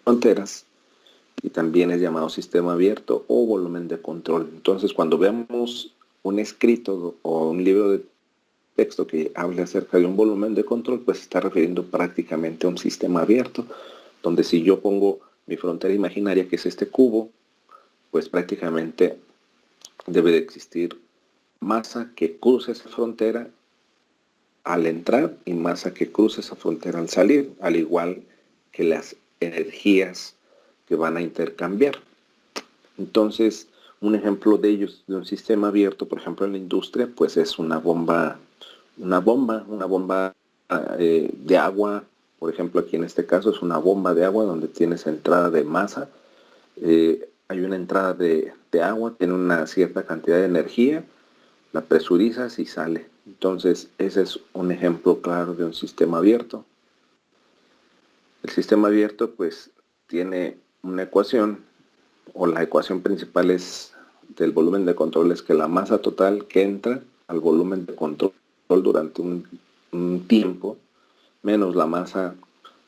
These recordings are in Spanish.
fronteras y también es llamado sistema abierto o volumen de control. Entonces, cuando veamos un escrito o un libro de texto que hable acerca de un volumen de control, pues se está refiriendo prácticamente a un sistema abierto, donde si yo pongo mi frontera imaginaria, que es este cubo, pues prácticamente debe de existir masa que cruce esa frontera al entrar y masa que cruce esa frontera al salir, al igual que las energías que van a intercambiar. Entonces, un ejemplo de ellos, de un sistema abierto, por ejemplo, en la industria, pues es una bomba de agua. Por ejemplo, aquí en este caso es una bomba de agua donde tienes entrada de masa. Hay una entrada de agua, tiene una cierta cantidad de energía, la presurizas y sale. Entonces, ese es un ejemplo claro de un sistema abierto. El sistema abierto, pues, tiene una ecuación, o la ecuación principal es del volumen de control, es que la masa total que entra al volumen de control durante un tiempo, menos la masa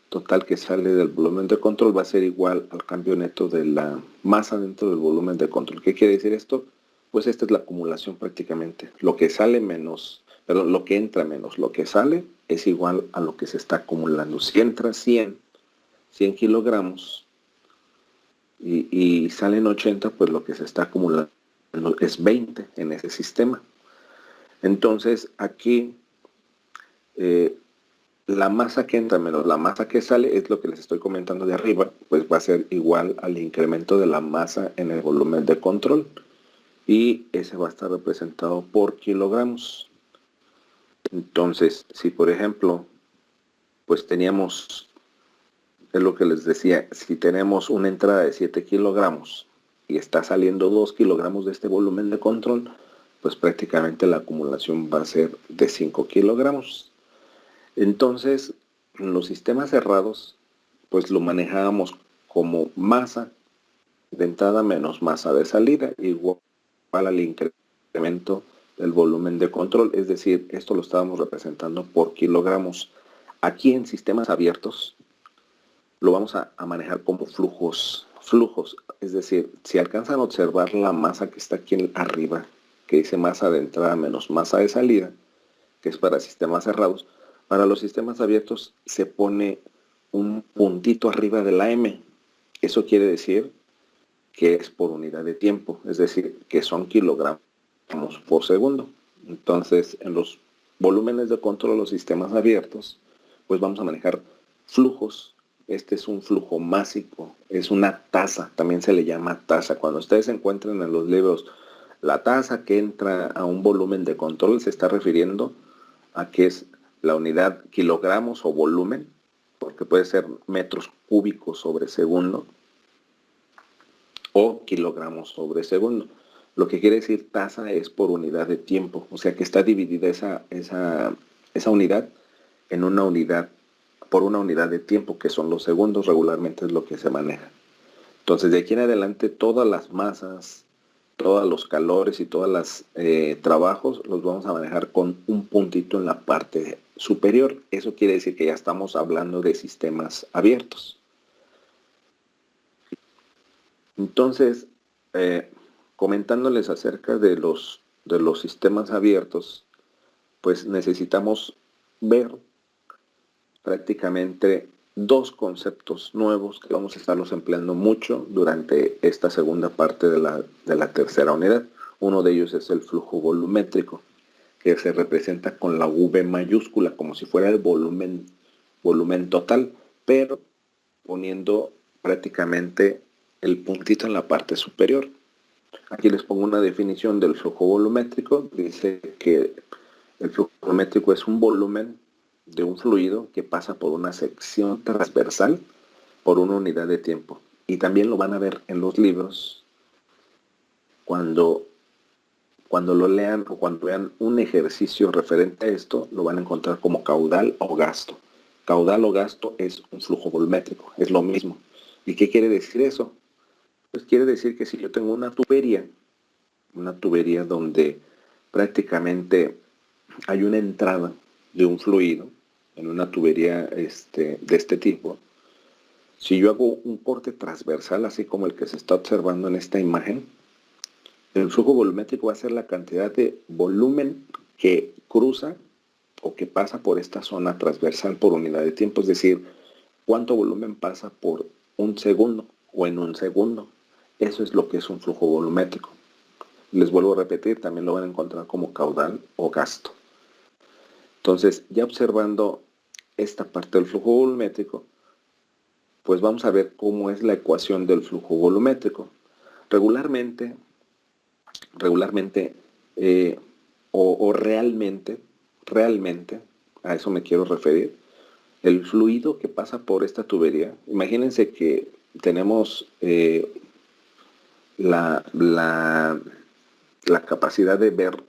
total que sale del volumen de control, va a ser igual al cambio neto de la masa dentro del volumen de control. ¿Qué quiere decir esto? Pues esta es la acumulación prácticamente. Lo que sale menos, perdón, lo que entra menos lo que sale es igual a lo que se está acumulando. Si entra 100 kilogramos y salen 80, pues lo que se está acumulando es 20 en ese sistema. Entonces aquí la masa que entra menos la masa que sale es lo que les estoy comentando de arriba, pues va a ser igual al incremento de la masa en el volumen de control y ese va a estar representado por kilogramos. Entonces, si por ejemplo, pues teníamos, es lo que les decía, si tenemos una entrada de 7 kilogramos y está saliendo 2 kilogramos de este volumen de control, pues prácticamente la acumulación va a ser de 5 kilogramos. Entonces, en los sistemas cerrados, pues lo manejábamos como masa de entrada menos masa de salida, igual al incremento del volumen de control. Es decir, esto lo estábamos representando por kilogramos. Aquí en sistemas abiertos lo vamos a manejar como flujos. Es decir, si alcanzan a observar la masa que está aquí arriba, que dice masa de entrada menos masa de salida, que es para sistemas cerrados, para los sistemas abiertos se pone un puntito arriba de la M. Eso quiere decir que es por unidad de tiempo, es decir, que son kilogramos por segundo. Entonces, en los volúmenes de control de los sistemas abiertos, pues vamos a manejar flujos. Este es un flujo másico, es una tasa, también se le llama tasa. Cuando ustedes encuentren en los libros la tasa que entra a un volumen de control, se está refiriendo a que es la unidad kilogramos o volumen, porque puede ser metros cúbicos sobre segundo o kilogramos sobre segundo. Lo que quiere decir tasa es por unidad de tiempo, o sea que está dividida esa unidad en una unidad, por una unidad de tiempo, que son los segundos, regularmente es lo que se maneja. Entonces, de aquí en adelante, todas las masas, todos los calores y todos los trabajos los vamos a manejar con un puntito en la parte superior. Eso quiere decir que ya estamos hablando de sistemas abiertos. Entonces, comentándoles acerca de los sistemas abiertos, pues necesitamos ver prácticamente dos conceptos nuevos que vamos a estarlos empleando mucho durante esta segunda parte de la tercera unidad. Uno de ellos es el flujo volumétrico, que se representa con la V mayúscula, como si fuera el volumen total, pero poniendo prácticamente el puntito en la parte superior. Aquí les pongo una definición del flujo volumétrico. Dice que el flujo volumétrico es un volumen de un fluido que pasa por una sección transversal por una unidad de tiempo. Y también lo van a ver en los libros cuando lo lean o cuando vean un ejercicio referente a esto, lo van a encontrar como caudal o gasto. Caudal o gasto es un flujo volumétrico, es lo mismo. ¿Y qué quiere decir eso? Pues quiere decir que si yo tengo una tubería donde prácticamente hay una entrada de un fluido, en una tubería de este tipo, si yo hago un corte transversal, así como el que se está observando en esta imagen, el flujo volumétrico va a ser la cantidad de volumen que cruza o que pasa por esta zona transversal por unidad de tiempo, es decir, cuánto volumen pasa por un segundo o en un segundo. Eso es lo que es un flujo volumétrico. Les vuelvo a repetir, también lo van a encontrar como caudal o gasto. Entonces, ya observando esta parte del flujo volumétrico, pues vamos a ver cómo es la ecuación del flujo volumétrico. Regularmente realmente, a eso me quiero referir, el fluido que pasa por esta tubería, imagínense que tenemos la capacidad de ver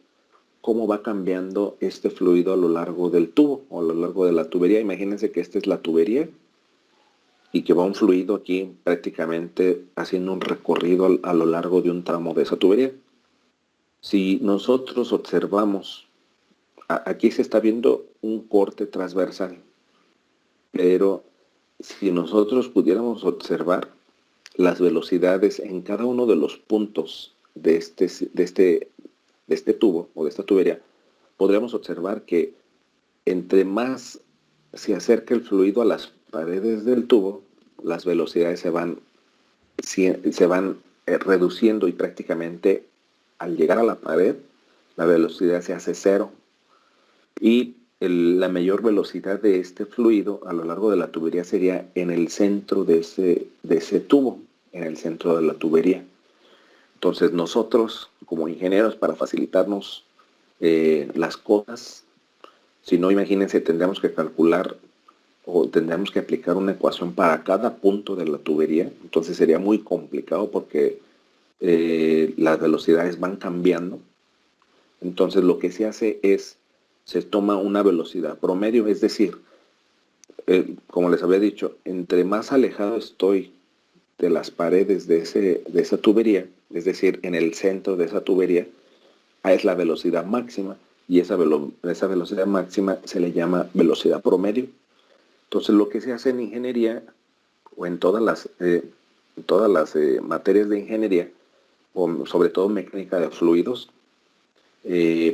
cómo va cambiando este fluido a lo largo del tubo o a lo largo de la tubería. Imagínense que esta es la tubería y que va un fluido aquí prácticamente haciendo un recorrido a lo largo de un tramo de esa tubería. Si nosotros observamos, aquí se está viendo un corte transversal, pero si nosotros pudiéramos observar las velocidades en cada uno de los puntos de este tubo o de esta tubería, podríamos observar que entre más se acerca el fluido a las paredes del tubo, las velocidades se van reduciendo y prácticamente al llegar a la pared, la velocidad se hace cero. Y la mayor velocidad de este fluido a lo largo de la tubería sería en el centro de ese tubo, en el centro de la tubería. Entonces nosotros, como ingenieros, para facilitarnos las cosas, si no, imagínense, tendríamos que calcular o tendríamos que aplicar una ecuación para cada punto de la tubería. Entonces sería muy complicado porque las velocidades van cambiando. Entonces lo que se hace es, se toma una velocidad promedio, es decir, como les había dicho, entre más alejado estoy de las paredes de esa tubería, es decir, en el centro de esa tubería, es la velocidad máxima, y esa velocidad máxima se le llama velocidad promedio. Entonces lo que se hace en ingeniería, o en todas las materias de ingeniería, o sobre todo mecánica de fluidos,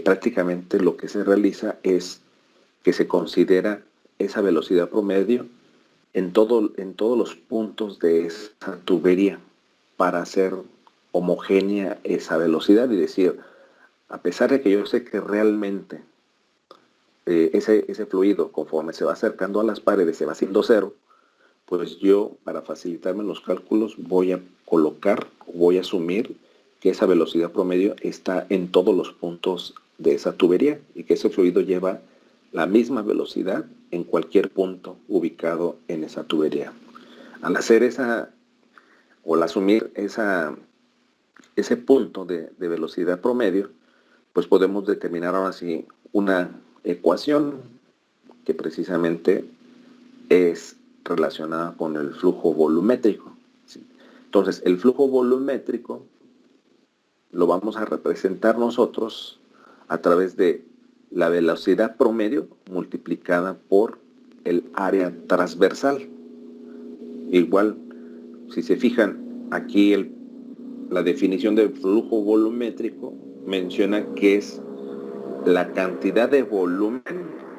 prácticamente lo que se realiza es que se considera esa velocidad promedio en todos los puntos de esa tubería para hacer homogénea esa velocidad y decir, a pesar de que yo sé que realmente ese fluido, conforme se va acercando a las paredes, se va haciendo cero, pues yo, para facilitarme los cálculos, voy a asumir que esa velocidad promedio está en todos los puntos de esa tubería y que ese fluido lleva la misma velocidad en cualquier punto ubicado en esa tubería. Al hacer al asumir ese punto de velocidad promedio, pues podemos determinar ahora sí una ecuación que precisamente es relacionada con el flujo volumétrico. Entonces, el flujo volumétrico lo vamos a representar nosotros a través de la velocidad promedio multiplicada por el área transversal. Igual, si se fijan, aquí la definición del flujo volumétrico menciona que es la cantidad de volumen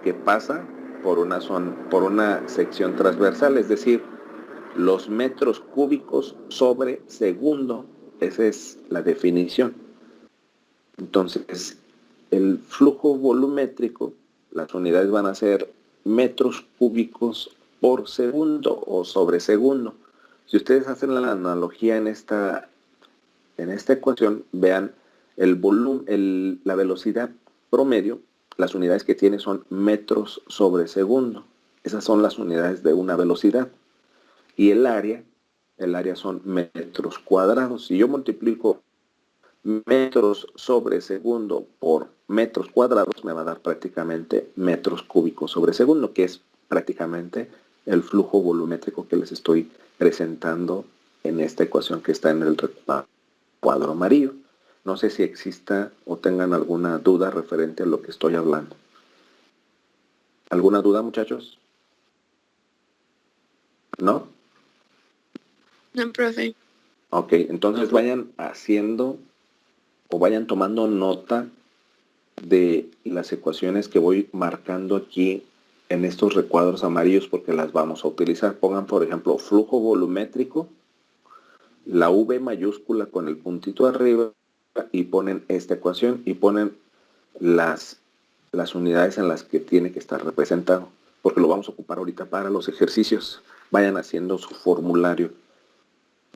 que pasa por una sección transversal, es decir, los metros cúbicos sobre segundo. Esa es la definición. Entonces, el flujo volumétrico, las unidades van a ser metros cúbicos por segundo o sobre segundo. Si ustedes hacen la analogía en esta ecuación, vean la velocidad promedio, las unidades que tiene son metros sobre segundo. Esas son las unidades de una velocidad. Y el área son metros cuadrados. Si yo multiplico metros sobre segundo por metros cuadrados, me va a dar prácticamente metros cúbicos sobre segundo, que es prácticamente el flujo volumétrico que les estoy presentando en esta ecuación que está en el cuadro amarillo. No sé si exista o tengan alguna duda referente a lo que estoy hablando. ¿Alguna duda, muchachos? ¿No? No, profe. Ok, entonces vayan haciendo o vayan tomando nota de las ecuaciones que voy marcando aquí en estos recuadros amarillos porque las vamos a utilizar. Pongan, por ejemplo, flujo volumétrico, la V mayúscula con el puntito arriba y ponen esta ecuación y ponen las unidades en las que tiene que estar representado, porque lo vamos a ocupar ahorita para los ejercicios. Vayan haciendo su formulario.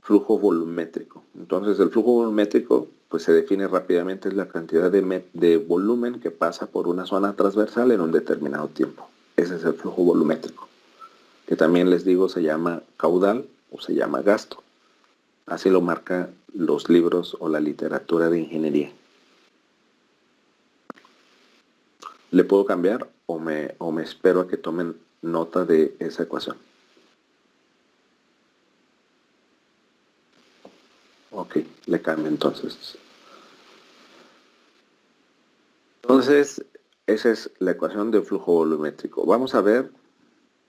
Flujo volumétrico. Entonces el flujo volumétrico pues se define rápidamente, es la cantidad de volumen que pasa por una zona transversal en un determinado tiempo. Ese es el flujo volumétrico, que también les digo se llama caudal o se llama gasto. Así lo marcan los libros o la literatura de ingeniería. ¿Le puedo cambiar o me espero a que tomen nota de esa ecuación? Ok, le cambio entonces. Entonces, esa es la ecuación de flujo volumétrico. Vamos a ver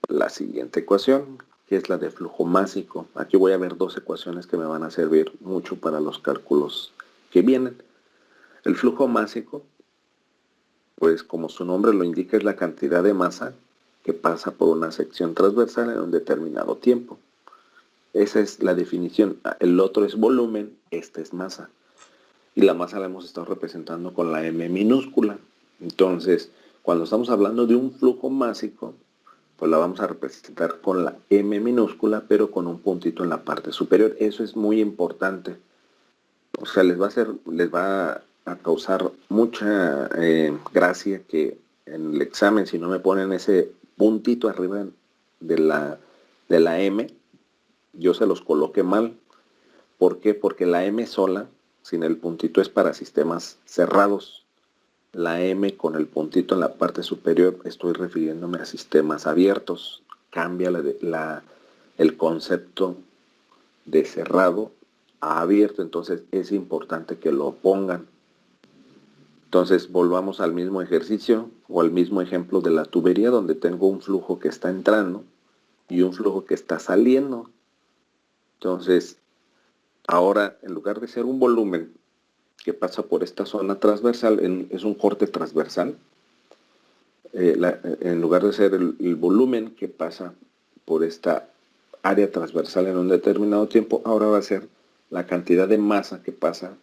la siguiente ecuación, que es la de flujo másico. Aquí voy a ver dos ecuaciones que me van a servir mucho para los cálculos que vienen. El flujo másico, pues como su nombre lo indica, es la cantidad de masa que pasa por una sección transversal en un determinado tiempo. Esa es la definición. El otro es volumen, esta es masa. Y la masa la hemos estado representando con la M minúscula. Entonces, cuando estamos hablando de un flujo másico, pues la vamos a representar con la M minúscula, pero con un puntito en la parte superior. Eso es muy importante. O sea, les va a causar mucha gracia que en el examen, si no me ponen ese puntito arriba de la M, yo se los coloque mal. ¿Por qué? Porque la M sola, sin el puntito, es para sistemas cerrados. La M con el puntito en la parte superior, estoy refiriéndome a sistemas abiertos. Cambia el concepto de cerrado a abierto, entonces es importante que lo pongan. Entonces volvamos al mismo ejercicio o al mismo ejemplo de la tubería donde tengo un flujo que está entrando y un flujo que está saliendo. Entonces, ahora en lugar de ser un volumen que pasa por esta zona transversal, es un corte transversal, en lugar de ser el volumen que pasa por esta área transversal en un determinado tiempo, ahora va a ser la cantidad de masa que pasa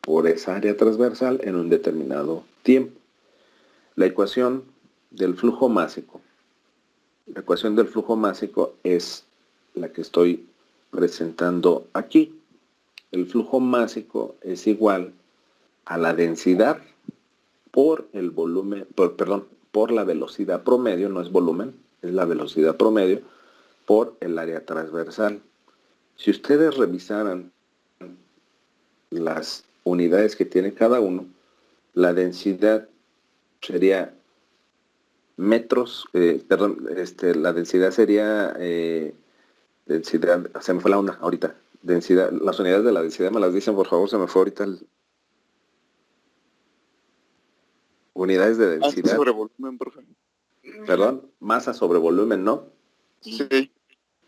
por esa área transversal en un determinado tiempo. La ecuación del flujo másico. La ecuación del flujo másico es la que estoy presentando aquí. El flujo másico es igual a la densidad por el volumen, por la velocidad promedio, no es volumen, es la velocidad promedio, por el área transversal. Si ustedes revisaran las unidades que tiene cada uno, la densidad sería metros, la densidad sería, densidad, se me fue la onda ahorita, densidad, las unidades de la densidad me las dicen, por favor, se me fue ahorita unidades de densidad. Masa sobre volumen, profe. Perdón, masa sobre volumen, ¿no? Sí.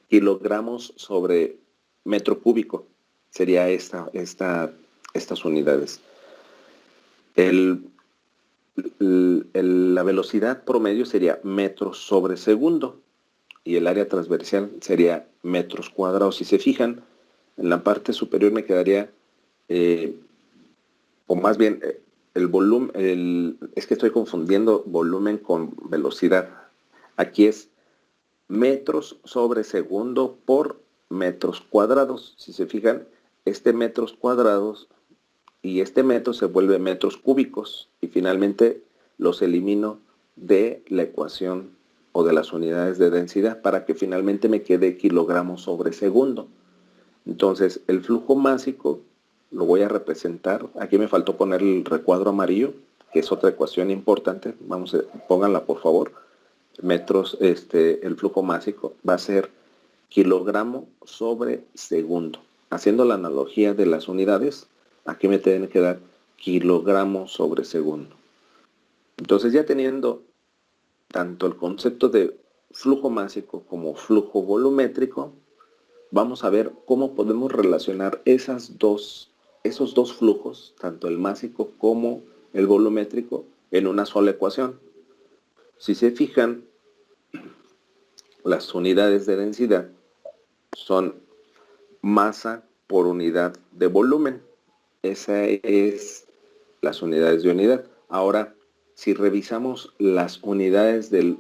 Kilogramos sobre metro cúbico sería estas unidades. La velocidad promedio sería metros sobre segundo y el área transversal sería metros cuadrados. Si se fijan, en la parte superior me quedaría, o más bien, el volumen, es que estoy confundiendo volumen con velocidad. Aquí es metros sobre segundo por metros cuadrados. Si se fijan, este metros cuadrados y este metro se vuelve metros cúbicos y finalmente los elimino de la ecuación o de las unidades de densidad para que finalmente me quede kilogramos sobre segundo. Entonces el flujo másico lo voy a representar. Aquí me faltó poner el recuadro amarillo, que es otra ecuación importante. Pónganla por favor. Metros, el flujo másico va a ser kilogramo sobre segundo. Haciendo la analogía de las unidades, aquí me tienen que dar kilogramo sobre segundo. Entonces ya teniendo tanto el concepto de flujo másico como flujo volumétrico, vamos a ver cómo podemos relacionar esos dos flujos, tanto el másico como el volumétrico, en una sola ecuación. Si se fijan, las unidades de densidad son masa por unidad de volumen. Esas es las unidades de unidad. Ahora, si revisamos las unidades del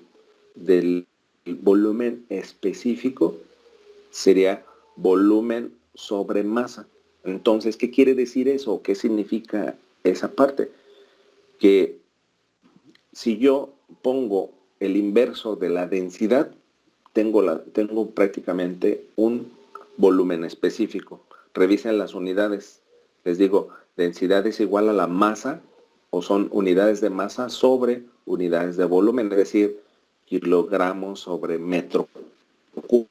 volumen específico, sería volumen sobre masa. Entonces, ¿qué quiere decir eso? ¿Qué significa esa parte? Que si yo pongo el inverso de la densidad, tengo prácticamente un volumen específico. Revisen las unidades. Les digo, densidad es igual a la masa, o son unidades de masa sobre unidades de volumen, es decir, kilogramos sobre metro cúbico.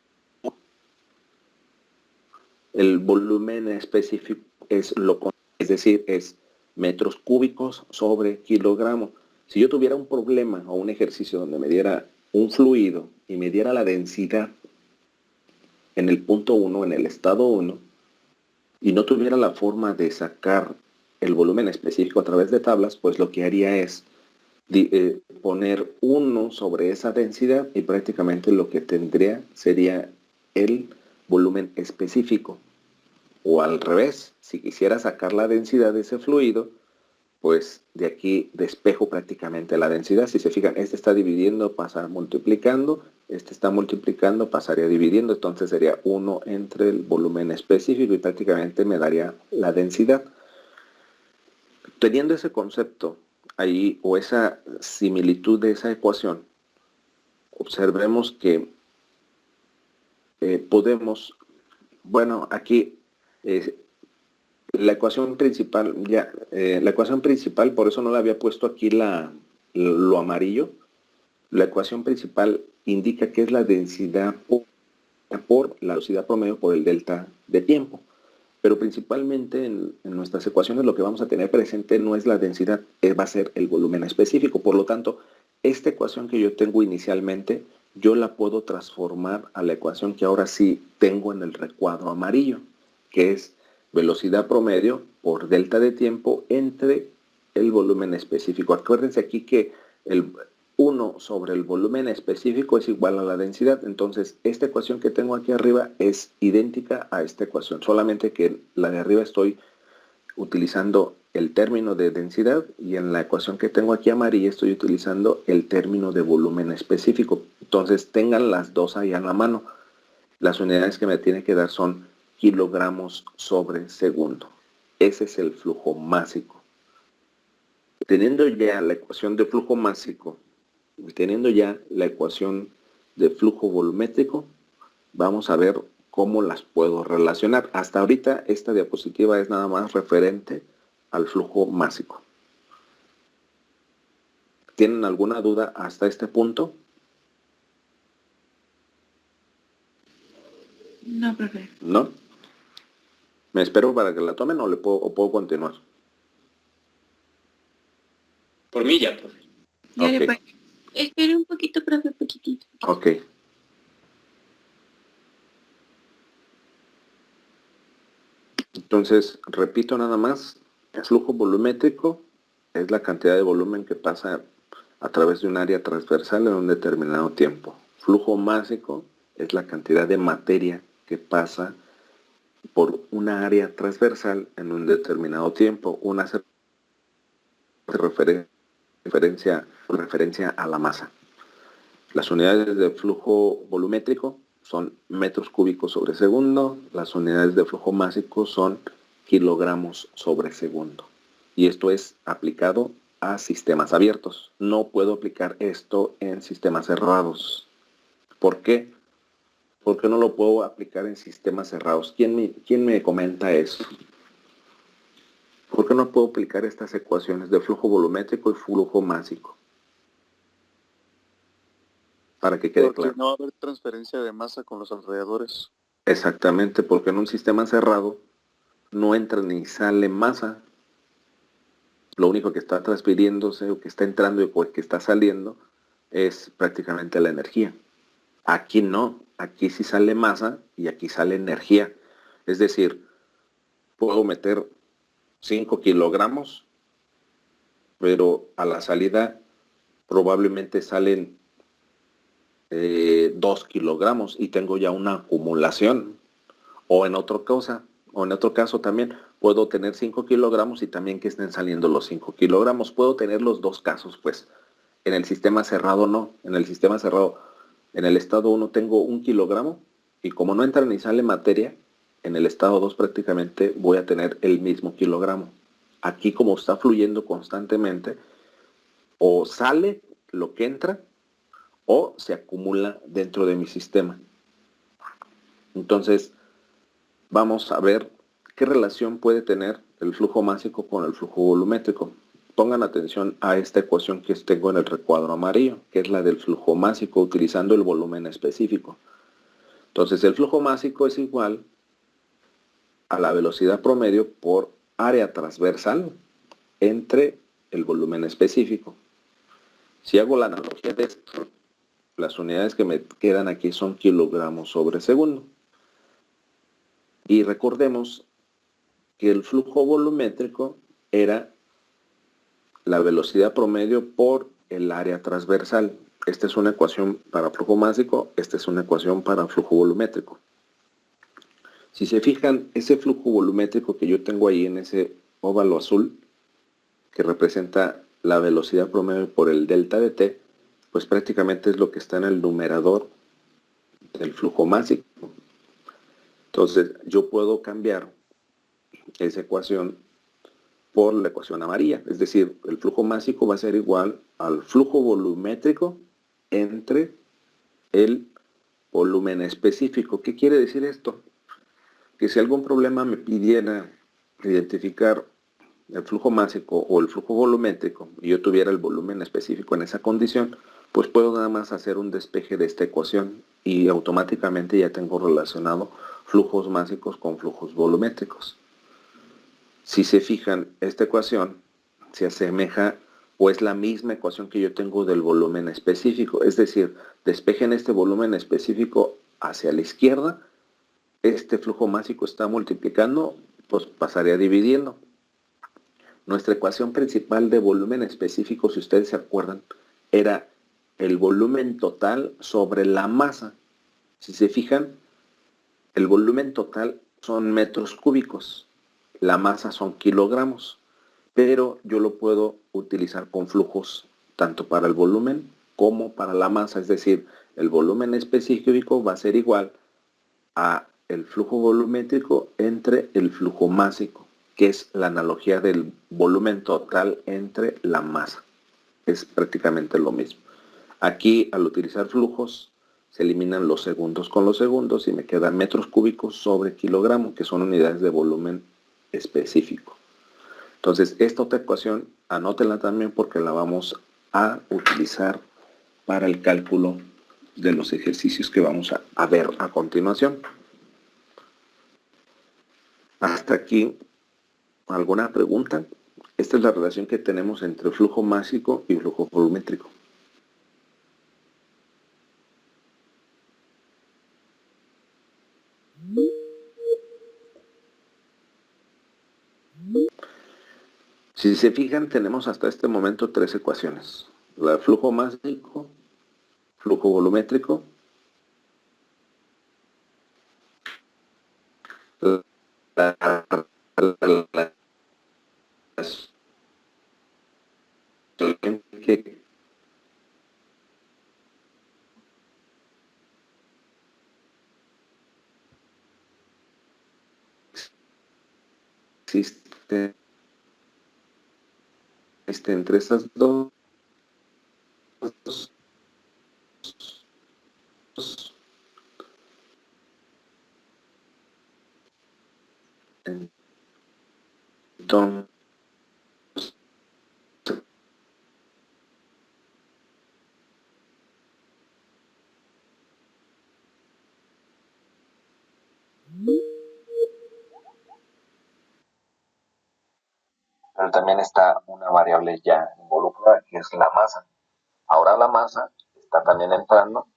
El volumen específico es es metros cúbicos sobre kilogramos. Si yo tuviera un problema o un ejercicio donde me diera un fluido y me diera la densidad en el punto 1, en el estado 1, y no tuviera la forma de sacar el volumen específico a través de tablas, pues lo que haría es poner 1 sobre esa densidad y prácticamente lo que tendría sería el volumen específico. O al revés, si quisiera sacar la densidad de ese fluido, pues de aquí despejo prácticamente la densidad. Si se fijan, este está dividiendo, pasa multiplicando, este está multiplicando, pasaría dividiendo, entonces sería 1 entre el volumen específico y prácticamente me daría la densidad. Teniendo ese concepto ahí, o esa similitud de esa ecuación, observemos que podemos, bueno, aquí la ecuación principal, la ecuación principal, por eso no le había puesto aquí lo amarillo. La ecuación principal indica que es la densidad por la velocidad promedio por el delta de tiempo. Pero principalmente en nuestras ecuaciones lo que vamos a tener presente no es la densidad, va a ser el volumen específico. Por lo tanto, esta ecuación que yo tengo inicialmente, yo la puedo transformar a la ecuación que ahora sí tengo en el recuadro amarillo, que es velocidad promedio por delta de tiempo entre el volumen específico. Acuérdense aquí que el 1 sobre el volumen específico es igual a la densidad. Entonces, esta ecuación que tengo aquí arriba es idéntica a esta ecuación, solamente que la de arriba estoy utilizando el término de densidad y en la ecuación que tengo aquí amarilla estoy utilizando el término de volumen específico. Entonces, tengan las dos ahí a la mano. Las unidades que me tiene que dar son kilogramos sobre segundo. Ese es el flujo másico. Teniendo ya la ecuación de flujo másico, teniendo ya la ecuación de flujo volumétrico, vamos a ver cómo las puedo relacionar. Hasta ahorita esta diapositiva es nada más referente al flujo másico. ¿Tienen alguna duda hasta este punto? No, profe. ¿No? ¿Me espero para que la tomen o puedo continuar? Por mí ya, profe. Ya Ok. después. Espera un poquito, profe, poquitito. Ok. Entonces, repito nada más, el flujo volumétrico es la cantidad de volumen que pasa a través de un área transversal en un determinado tiempo. Flujo másico es la cantidad de materia que pasa por una área transversal en un determinado tiempo. Una hace referencia a la masa. Las unidades de flujo volumétrico son metros cúbicos sobre segundo, las unidades de flujo másico son kilogramos sobre segundo. Y esto es aplicado a sistemas abiertos. No puedo aplicar esto en sistemas cerrados. ¿Por qué? ¿Por qué no lo puedo aplicar en sistemas cerrados? ¿Quién me comenta eso? ¿Por qué no puedo aplicar estas ecuaciones de flujo volumétrico y flujo másico? Para que quede Porque claro. no va a haber transferencia de masa con los alrededores. Exactamente, porque en un sistema cerrado no entra ni sale masa. Lo único que está transfiriéndose o que está entrando y que está saliendo es prácticamente la energía. Aquí no, aquí sí sale masa y aquí sale energía. Es decir, puedo meter 5 kilogramos, pero a la salida probablemente salen 2 kilogramos y tengo ya una acumulación. O en otro caso también puedo tener 5 kilogramos y también que estén saliendo los 5 kilogramos. Puedo tener los dos casos, pues. En el sistema cerrado no. En el sistema cerrado, en el estado 1 tengo 1 kilogramo y como no entra ni sale materia, en el estado 2 prácticamente voy a tener el mismo kilogramo. Aquí como está fluyendo constantemente, o sale lo que entra o se acumula dentro de mi sistema. Entonces, vamos a ver qué relación puede tener el flujo másico con el flujo volumétrico. Pongan atención a esta ecuación que tengo en el recuadro amarillo, que es la del flujo másico utilizando el volumen específico. Entonces, el flujo másico es igual a la velocidad promedio por área transversal entre el volumen específico. Si hago la analogía de esto, las unidades que me quedan aquí son kilogramos sobre segundo. Y recordemos que el flujo volumétrico era la velocidad promedio por el área transversal. Esta es una ecuación para flujo másico, esta es una ecuación para flujo volumétrico. Si se fijan, ese flujo volumétrico que yo tengo ahí en ese óvalo azul, que representa la velocidad promedio por el delta de t, pues prácticamente es lo que está en el numerador del flujo másico. Entonces yo puedo cambiar esa ecuación por la ecuación amarilla, es decir, el flujo másico va a ser igual al flujo volumétrico entre el volumen específico. ¿Qué quiere decir esto? Que si algún problema me pidiera identificar el flujo másico o el flujo volumétrico y yo tuviera el volumen específico en esa condición, pues puedo nada más hacer un despeje de esta ecuación y automáticamente ya tengo relacionado flujos másicos con flujos volumétricos. Si se fijan, esta ecuación se asemeja o es la misma ecuación que yo tengo del volumen específico. Es decir, despejen este volumen específico hacia la izquierda, este flujo másico está multiplicando, pues pasaría dividiendo. Nuestra ecuación principal de volumen específico, si ustedes se acuerdan, era el volumen total sobre la masa. Si se fijan, el volumen total son metros cúbicos, la masa son kilogramos, pero yo lo puedo utilizar con flujos tanto para el volumen como para la masa, es decir, el volumen específico va a ser igual a el flujo volumétrico entre el flujo másico, que es la analogía del volumen total entre la masa. Es prácticamente lo mismo. Aquí, al utilizar flujos, se eliminan los segundos con los segundos y me quedan metros cúbicos sobre kilogramo, que son unidades de volumen específico. Entonces, esta otra ecuación, anótenla también porque la vamos a utilizar para el cálculo de los ejercicios que vamos a ver a continuación. Hasta aquí, ¿alguna pregunta? Esta es la relación que tenemos entre flujo másico y flujo volumétrico. Si se fijan, tenemos hasta este momento tres ecuaciones. La flujo másico, flujo volumétrico, la relación que existe entre esas dos. Entonces, pero también está una variable ya involucrada, que es la masa. Ahora la masa está también entrando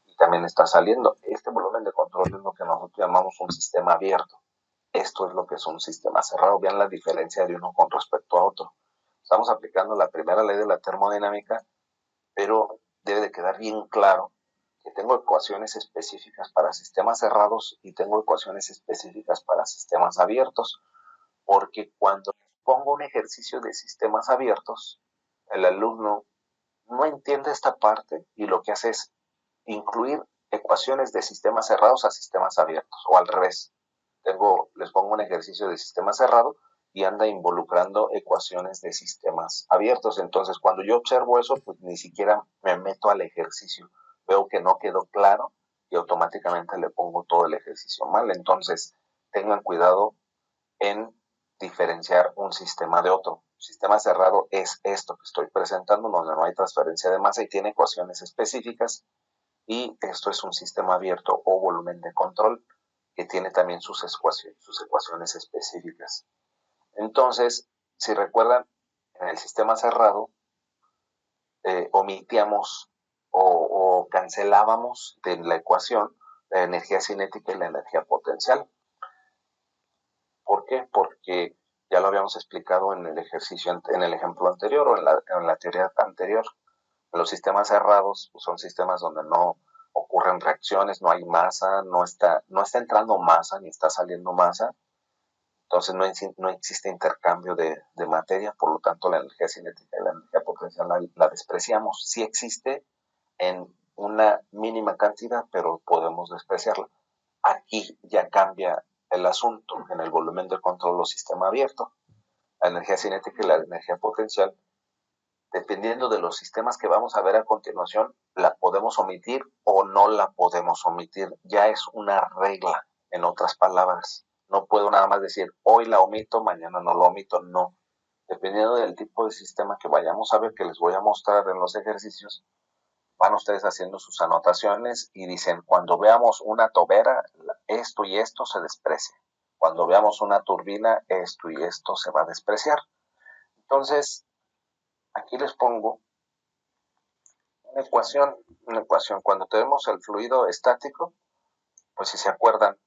y también está saliendo. Este volumen de control es lo que nosotros llamamos un sistema abierto. Esto es lo que es un sistema cerrado. Vean la diferencia de uno con respecto a otro. Estamos aplicando la primera ley de la termodinámica, pero debe de quedar bien claro que tengo ecuaciones específicas para sistemas cerrados y tengo ecuaciones específicas para sistemas abiertos, porque cuando pongo un ejercicio de sistemas abiertos, el alumno no entiende esta parte y lo que hace es incluir ecuaciones de sistemas cerrados a sistemas abiertos, o al revés. Les pongo un ejercicio de sistema cerrado y anda involucrando ecuaciones de sistemas abiertos. Entonces, cuando yo observo eso, pues ni siquiera me meto al ejercicio. Veo que no quedó claro y automáticamente le pongo todo el ejercicio mal. Entonces, tengan cuidado en diferenciar un sistema de otro. Sistema cerrado es esto que estoy presentando, donde no hay transferencia de masa y tiene ecuaciones específicas. Y esto es un sistema abierto o volumen de control que tiene también sus ecuaciones específicas. Entonces, si recuerdan, en el sistema cerrado omitíamos o cancelábamos de la ecuación la energía cinética y la energía potencial. ¿Por qué? Porque ya lo habíamos explicado en el ejercicio, en el ejemplo anterior o en la teoría anterior. Los sistemas cerrados pues, son sistemas donde no ocurren reacciones, no hay masa, no está entrando masa ni está saliendo masa. Entonces no existe intercambio de materia, por lo tanto la energía cinética y la energía potencial la despreciamos. Sí existe en una mínima cantidad, pero podemos despreciarla. Aquí ya cambia el asunto en el volumen de control o sistema abierto. La energía cinética y la energía potencial, dependiendo de los sistemas que vamos a ver a continuación, la podemos omitir o no la podemos omitir. Ya es una regla, en otras palabras. No puedo nada más decir, hoy la omito, mañana no la omito. No. Dependiendo del tipo de sistema que vayamos a ver, que les voy a mostrar en los ejercicios, van ustedes haciendo sus anotaciones y dicen, cuando veamos una tobera, esto y esto se desprecia. Cuando veamos una turbina, esto y esto se va a despreciar. Entonces, aquí les pongo una ecuación. Cuando tenemos el fluido estático, pues si se acuerdan,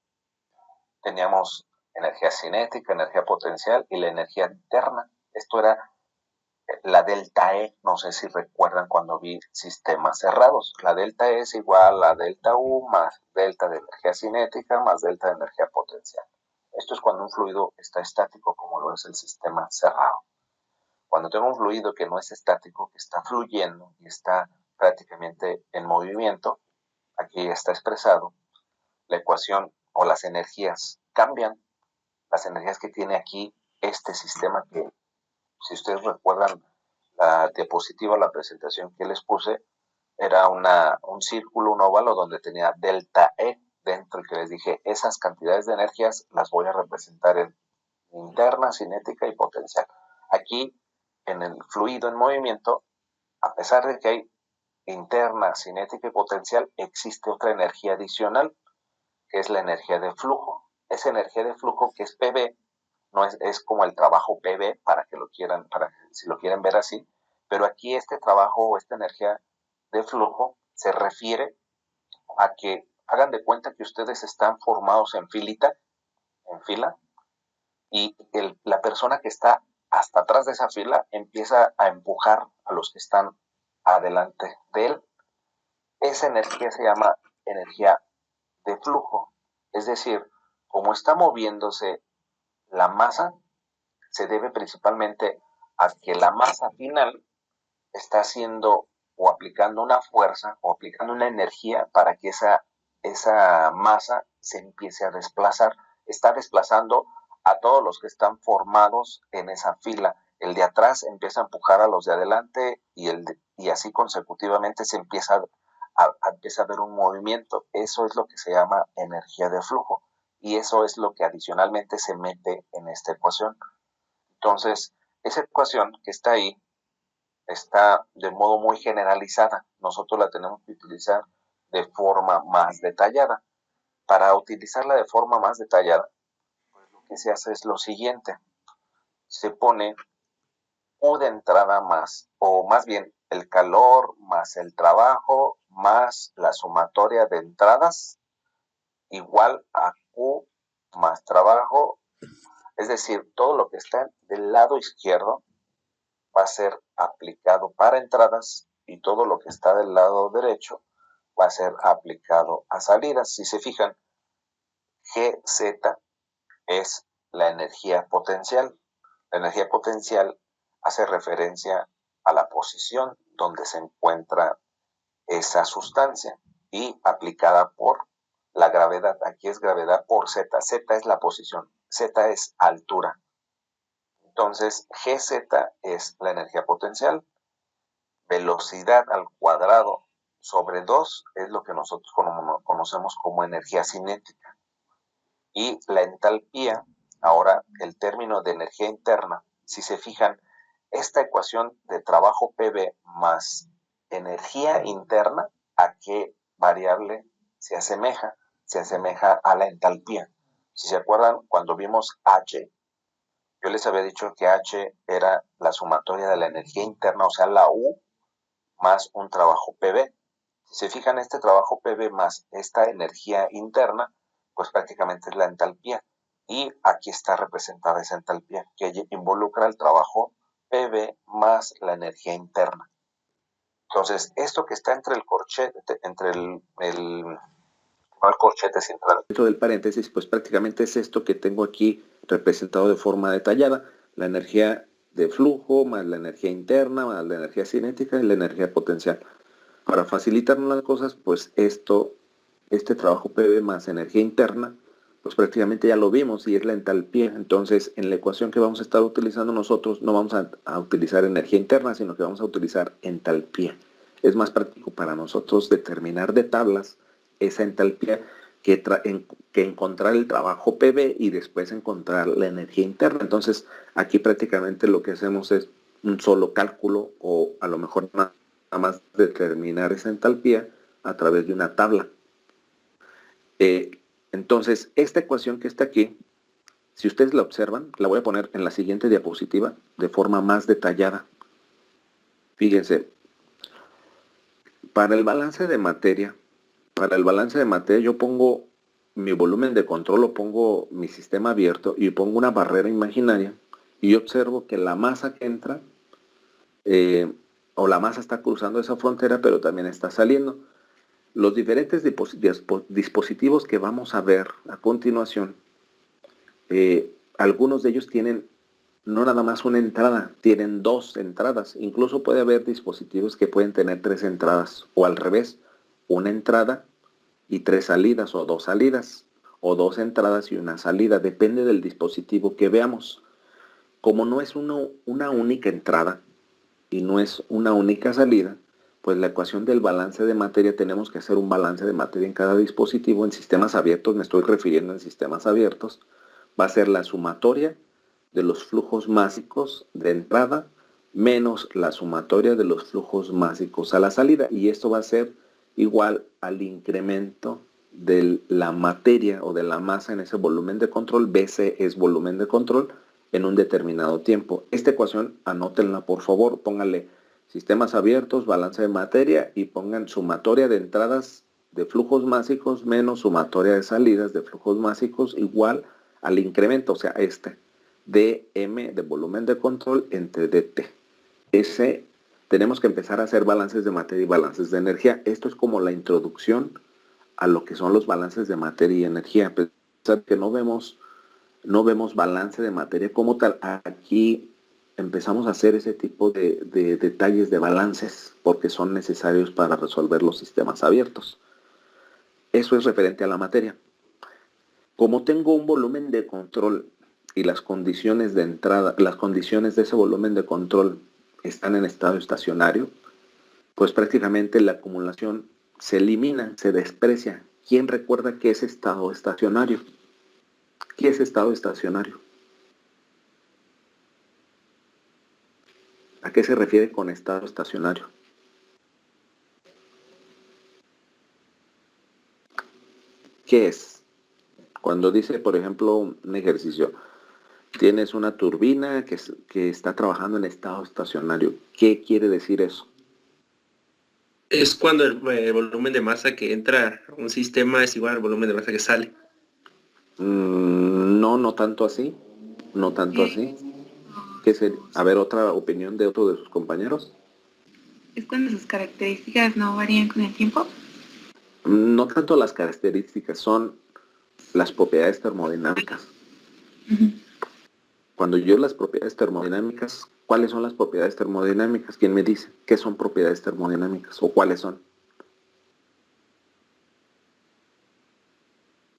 teníamos energía cinética, energía potencial y la energía interna. Esto era la delta E, no sé si recuerdan cuando vi sistemas cerrados. La delta E es igual a delta U más delta de energía cinética más delta de energía potencial. Esto es cuando un fluido está estático, como lo es el sistema cerrado. Cuando tengo un fluido que no es estático, que está fluyendo y está prácticamente en movimiento, aquí está expresado, la ecuación o las energías cambian. Las energías que tiene aquí este sistema que, si ustedes recuerdan la diapositiva, la presentación que les puse, era un círculo, un óvalo donde tenía delta E dentro y que les dije, esas cantidades de energías las voy a representar en interna, cinética y potencial. Aquí, en el fluido en movimiento, a pesar de que hay interna, cinética y potencial, existe otra energía adicional, que es la energía de flujo. Esa energía de flujo, que es PV, no es como el trabajo PV, si lo quieren ver así, pero aquí este trabajo o esta energía de flujo se refiere a que hagan de cuenta que ustedes están formados en fila, y la persona que está hasta atrás de esa fila empieza a empujar a los que están adelante de él. Esa energía se llama energía de flujo. Es decir, como está moviéndose la masa, se debe principalmente a que la masa final está haciendo o aplicando una fuerza o aplicando una energía para que esa masa se empiece a desplazar. Está desplazando a todos los que están formados en esa fila. El de atrás empieza a empujar a los de adelante y así consecutivamente se empieza a ver un movimiento. Eso es lo que se llama energía de flujo y eso es lo que adicionalmente se mete en esta ecuación. Entonces, esa ecuación que está ahí está de modo muy generalizada. Nosotros la tenemos que utilizar de forma más detallada. Para utilizarla de forma más detallada, pues lo que se hace es lo siguiente. Se pone U de entrada más, o más bien el calor más el trabajo más la sumatoria de entradas igual a Q más trabajo. Es decir, todo lo que está del lado izquierdo va a ser aplicado para entradas y todo lo que está del lado derecho va a ser aplicado a salidas. Si se fijan, GZ es la energía potencial. La energía potencial hace referencia a la posición donde se encuentra esa sustancia y aplicada por la gravedad. Aquí es gravedad por Z. Z es la posición. Z es altura. Entonces, GZ es la energía potencial. Velocidad al cuadrado sobre 2 es lo que nosotros conocemos como energía cinética. Y la entalpía, ahora el término de energía interna, si se fijan, esta ecuación de trabajo PV más energía interna, ¿a qué variable se asemeja? Se asemeja a la entalpía. Si se acuerdan, cuando vimos H, yo les había dicho que H era la sumatoria de la energía interna, o sea, la U, más un trabajo PV. Si se fijan, este trabajo PV más esta energía interna, pues prácticamente es la entalpía. Y aquí está representada esa entalpía, que involucra el trabajo PV más la energía interna. Entonces, esto que está entre el corchete, entre no el corchete central. Dentro del paréntesis, pues prácticamente es esto que tengo aquí representado de forma detallada. La energía de flujo, más la energía interna, más la energía cinética y la energía potencial. Para facilitarnos las cosas, pues este trabajo PV más energía interna, pues prácticamente ya lo vimos y es la entalpía. Entonces, en la ecuación que vamos a estar utilizando nosotros, no vamos a utilizar energía interna, sino que vamos a utilizar entalpía. Es más práctico para nosotros determinar de tablas esa entalpía que encontrar el trabajo PV y después encontrar la energía interna. Entonces, aquí prácticamente lo que hacemos es un solo cálculo o a lo mejor nada más determinar esa entalpía a través de una tabla. Entonces, esta ecuación que está aquí, si ustedes la observan, la voy a poner en la siguiente diapositiva de forma más detallada. Fíjense, para el balance de materia yo pongo mi volumen de control, o pongo mi sistema abierto y pongo una barrera imaginaria y observo que la masa que entra o la masa está cruzando esa frontera, pero también está saliendo. Los diferentes dispositivos que vamos a ver a continuación, algunos de ellos tienen no nada más una entrada, tienen 2 entradas. Incluso puede haber dispositivos que pueden tener 3 entradas, o al revés, una entrada y 3 salidas, o 2 salidas, o 2 entradas y una salida, depende del dispositivo que veamos. Como no es una única entrada y no es una única salida, pues la ecuación del balance de materia, tenemos que hacer un balance de materia en cada dispositivo. En sistemas abiertos, me estoy refiriendo en sistemas abiertos, va a ser la sumatoria de los flujos másicos de entrada menos la sumatoria de los flujos másicos a la salida, y esto va a ser igual al incremento de la materia o de la masa en ese volumen de control. BC es volumen de control en un determinado tiempo. Esta ecuación anótenla por favor, pónganle sistemas abiertos, balance de materia, y pongan sumatoria de entradas de flujos másicos menos sumatoria de salidas de flujos másicos igual al incremento, o sea, dm de volumen de control entre dt. Tenemos que empezar a hacer balances de materia y balances de energía. Esto es como la introducción a lo que son los balances de materia y energía. Pensar que no vemos balance de materia como tal. Aquí empezamos a hacer ese tipo de detalles de balances porque son necesarios para resolver los sistemas abiertos. Eso es referente a la materia. Como tengo un volumen de control y las condiciones de entrada, las condiciones de ese volumen de control están en estado estacionario, pues prácticamente la acumulación se elimina, se desprecia. ¿Quién recuerda qué es estado estacionario? ¿Qué es estado estacionario? ¿A qué se refiere con estado estacionario? ¿Qué es? Cuando dice, por ejemplo, un ejercicio, tienes una turbina que está trabajando en estado estacionario. ¿Qué quiere decir eso? Es cuando el volumen de masa que entra a un sistema es igual al volumen de masa que sale. No, no tanto así. No tanto así. A ver, otra opinión de otro de sus compañeros. ¿Es cuando sus características no varían con el tiempo? No tanto las características, son las propiedades termodinámicas. Ujú. Cuando yo las propiedades termodinámicas, ¿cuáles son las propiedades termodinámicas? ¿Quién me dice qué son propiedades termodinámicas o cuáles son?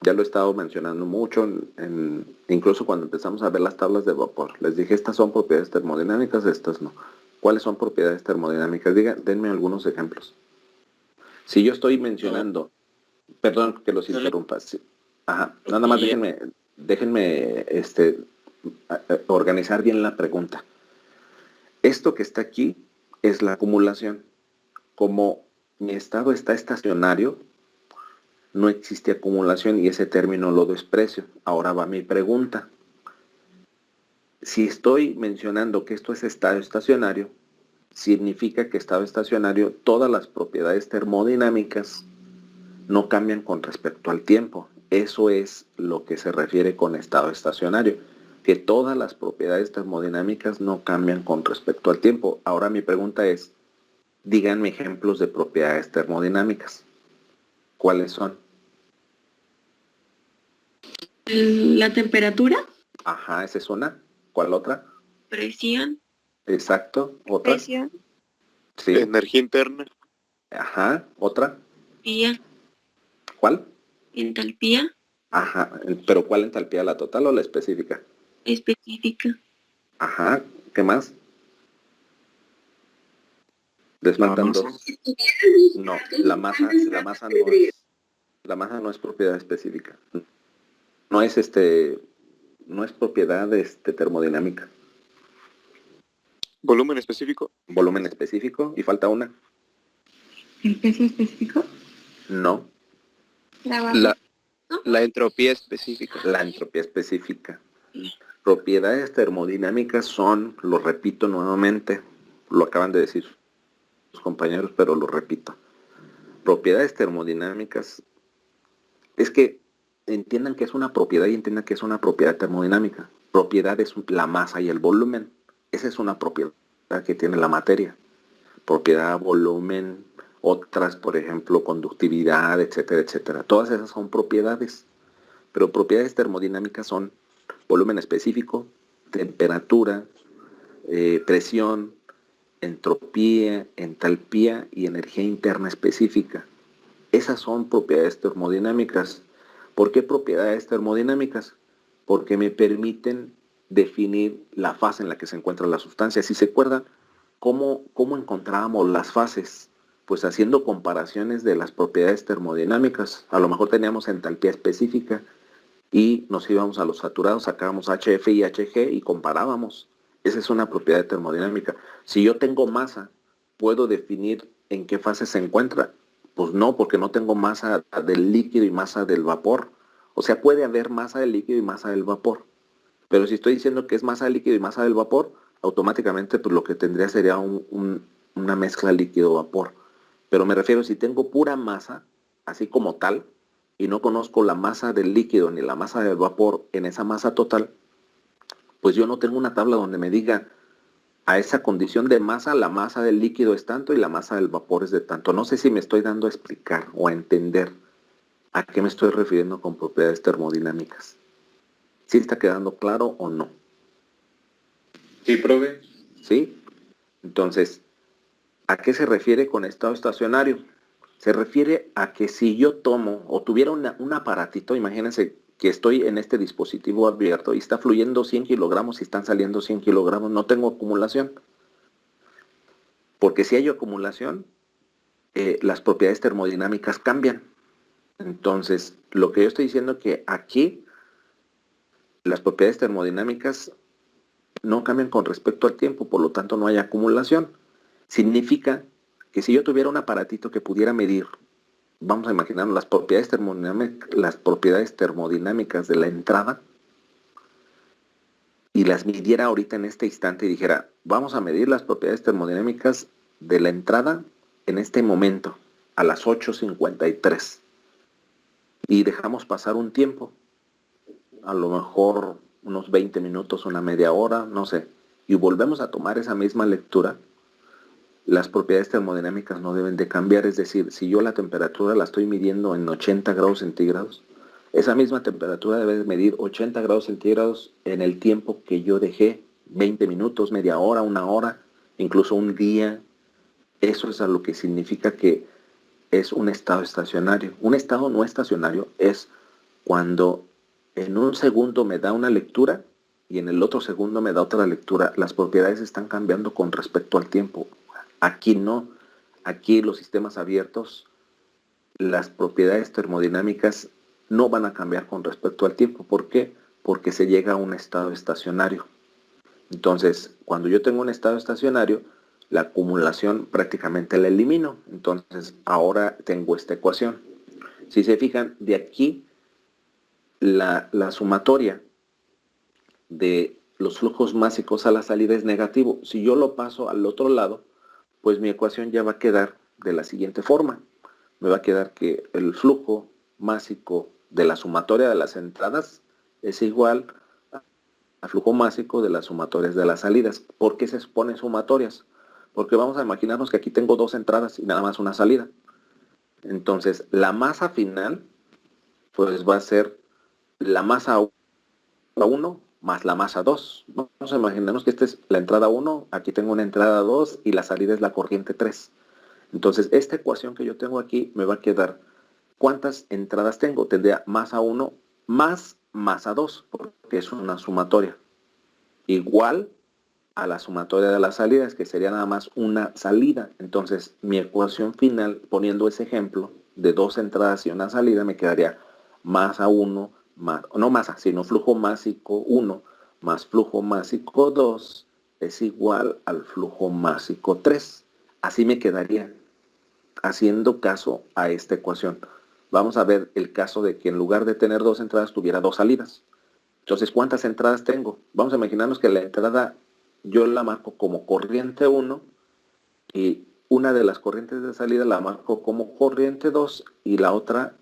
Ya lo he estado mencionando mucho, incluso cuando empezamos a ver las tablas de vapor. Les dije, estas son propiedades termodinámicas, estas no. ¿Cuáles son propiedades termodinámicas? Denme algunos ejemplos. Si yo estoy mencionando, perdón que los interrumpa, sí. Ajá, nada más déjenme organizar bien la pregunta. Esto que está aquí es la acumulación. Como mi estado está estacionario, no existe acumulación y ese término lo desprecio. Ahora va mi pregunta. Si estoy mencionando que esto es estado estacionario, significa que estado estacionario, todas las propiedades termodinámicas no cambian con respecto al tiempo. Eso es lo que se refiere con estado estacionario, que todas las propiedades termodinámicas no cambian con respecto al tiempo. Ahora mi pregunta es, díganme ejemplos de propiedades termodinámicas. ¿Cuáles son? La temperatura, Ajá, esa es una. ¿Cuál otra? presión, Exacto. ¿Otra? presión, Sí. Energía interna. Ajá. ¿Otra? entalpía, ¿Cuál? entalpía Ajá. ¿Pero cuál entalpía? ¿La total o la específica? específica, Ajá. ¿Qué más? Les La faltan masa. dos. No, la masa no es propiedad específica. No es no es propiedad termodinámica. Volumen específico. Volumen específico y falta una. el peso específico, No, trabajo, La entropía específica. la entropía específica. Propiedades termodinámicas son, lo repito nuevamente, lo acaban de decir sus compañeros, pero lo repito. Propiedades termodinámicas es que entiendan que es una propiedad y entiendan que es una propiedad termodinámica. Propiedad es la masa y el volumen. Esa es una propiedad que tiene la materia. Propiedad, volumen, otras, por ejemplo, conductividad, etcétera, etcétera. Todas esas son propiedades. Pero propiedades termodinámicas son volumen específico, temperatura, presión, entropía, entalpía y energía interna específica. Esas son propiedades termodinámicas. ¿Por qué propiedades termodinámicas? Porque me permiten definir la fase en la que se encuentra la sustancia. Si se acuerdan, ¿cómo encontrábamos las fases? Pues haciendo comparaciones de las propiedades termodinámicas. A lo mejor teníamos entalpía específica y nos íbamos a los saturados, sacábamos HF y HG y comparábamos. Esa es una propiedad termodinámica. Si yo tengo masa, ¿puedo definir en qué fase se encuentra? Pues no, porque no tengo masa del líquido y masa del vapor. O sea, puede haber masa del líquido y masa del vapor. Pero si estoy diciendo que es masa del líquido y masa del vapor, automáticamente pues lo que tendría sería una mezcla líquido-vapor. Pero me refiero, si tengo pura masa, así como tal, y no conozco la masa del líquido ni la masa del vapor en esa masa total, pues yo no tengo una tabla donde me diga a esa condición de masa, la masa del líquido es tanto y la masa del vapor es de tanto. No sé si me estoy dando a explicar o a entender a qué me estoy refiriendo con propiedades termodinámicas. ¿Sí está quedando claro o no? Sí, profe. ¿Sí? Entonces, ¿a qué se refiere con estado estacionario? Se refiere a que si yo tomo o tuviera un aparatito, imagínense que estoy en este dispositivo abierto y está fluyendo 100 kilogramos y están saliendo 100 kilogramos, no tengo acumulación. Porque si hay acumulación, las propiedades termodinámicas cambian. Entonces, lo que yo estoy diciendo es que aquí las propiedades termodinámicas no cambian con respecto al tiempo, por lo tanto no hay acumulación. Significa que si yo tuviera un aparatito que pudiera medir, vamos a imaginar las propiedades termodinámicas de la entrada y las midiera ahorita en este instante y dijera, vamos a medir las propiedades termodinámicas de la entrada en este momento, a las 8:53, y dejamos pasar un tiempo, a lo mejor unos 20 minutos, una media hora, no sé, y volvemos a tomar esa misma lectura, las propiedades termodinámicas no deben de cambiar. Es decir, si yo la temperatura la estoy midiendo en 80 grados centígrados, esa misma temperatura debe medir 80 grados centígrados en el tiempo que yo dejé, 20 minutos, media hora, una hora, incluso un día. Eso es a lo que significa que es un estado estacionario. Un estado no estacionario es cuando en un segundo me da una lectura y en el otro segundo me da otra lectura. Las propiedades están cambiando con respecto al tiempo. Aquí no. Aquí los sistemas abiertos, las propiedades termodinámicas no van a cambiar con respecto al tiempo. ¿Por qué? Porque se llega a un estado estacionario. Entonces, cuando yo tengo un estado estacionario, la acumulación prácticamente la elimino. Entonces, ahora tengo esta ecuación. Si se fijan, de aquí, la sumatoria de los flujos másicos a la salida es negativo. Si yo lo paso al otro lado, pues mi ecuación ya va a quedar de la siguiente forma. Me va a quedar que el flujo másico de la sumatoria de las entradas es igual al flujo másico de las sumatorias de las salidas. ¿Por qué se ponen sumatorias? Porque vamos a imaginarnos que aquí tengo dos entradas y nada más una salida. Entonces, la masa final, pues va a ser la masa 1 más la masa 2. Vamos a imaginarnos que esta es la entrada 1, aquí tengo una entrada 2 y la salida es la corriente 3. Entonces, esta ecuación que yo tengo aquí me va a quedar, ¿cuántas entradas tengo? Tendría masa 1 más masa 2, porque es una sumatoria, igual a la sumatoria de las salidas, que sería nada más una salida. Entonces, mi ecuación final, poniendo ese ejemplo de dos entradas y una salida, me quedaría masa 1 más, no masa, sino flujo másico 1 más flujo másico 2 es igual al flujo másico 3. Así me quedaría, haciendo caso a esta ecuación. Vamos a ver el caso de que en lugar de tener dos entradas tuviera dos salidas. Entonces, ¿cuántas entradas tengo? Vamos a imaginarnos que la entrada yo la marco como corriente 1 y una de las corrientes de salida la marco como corriente 2 y la otra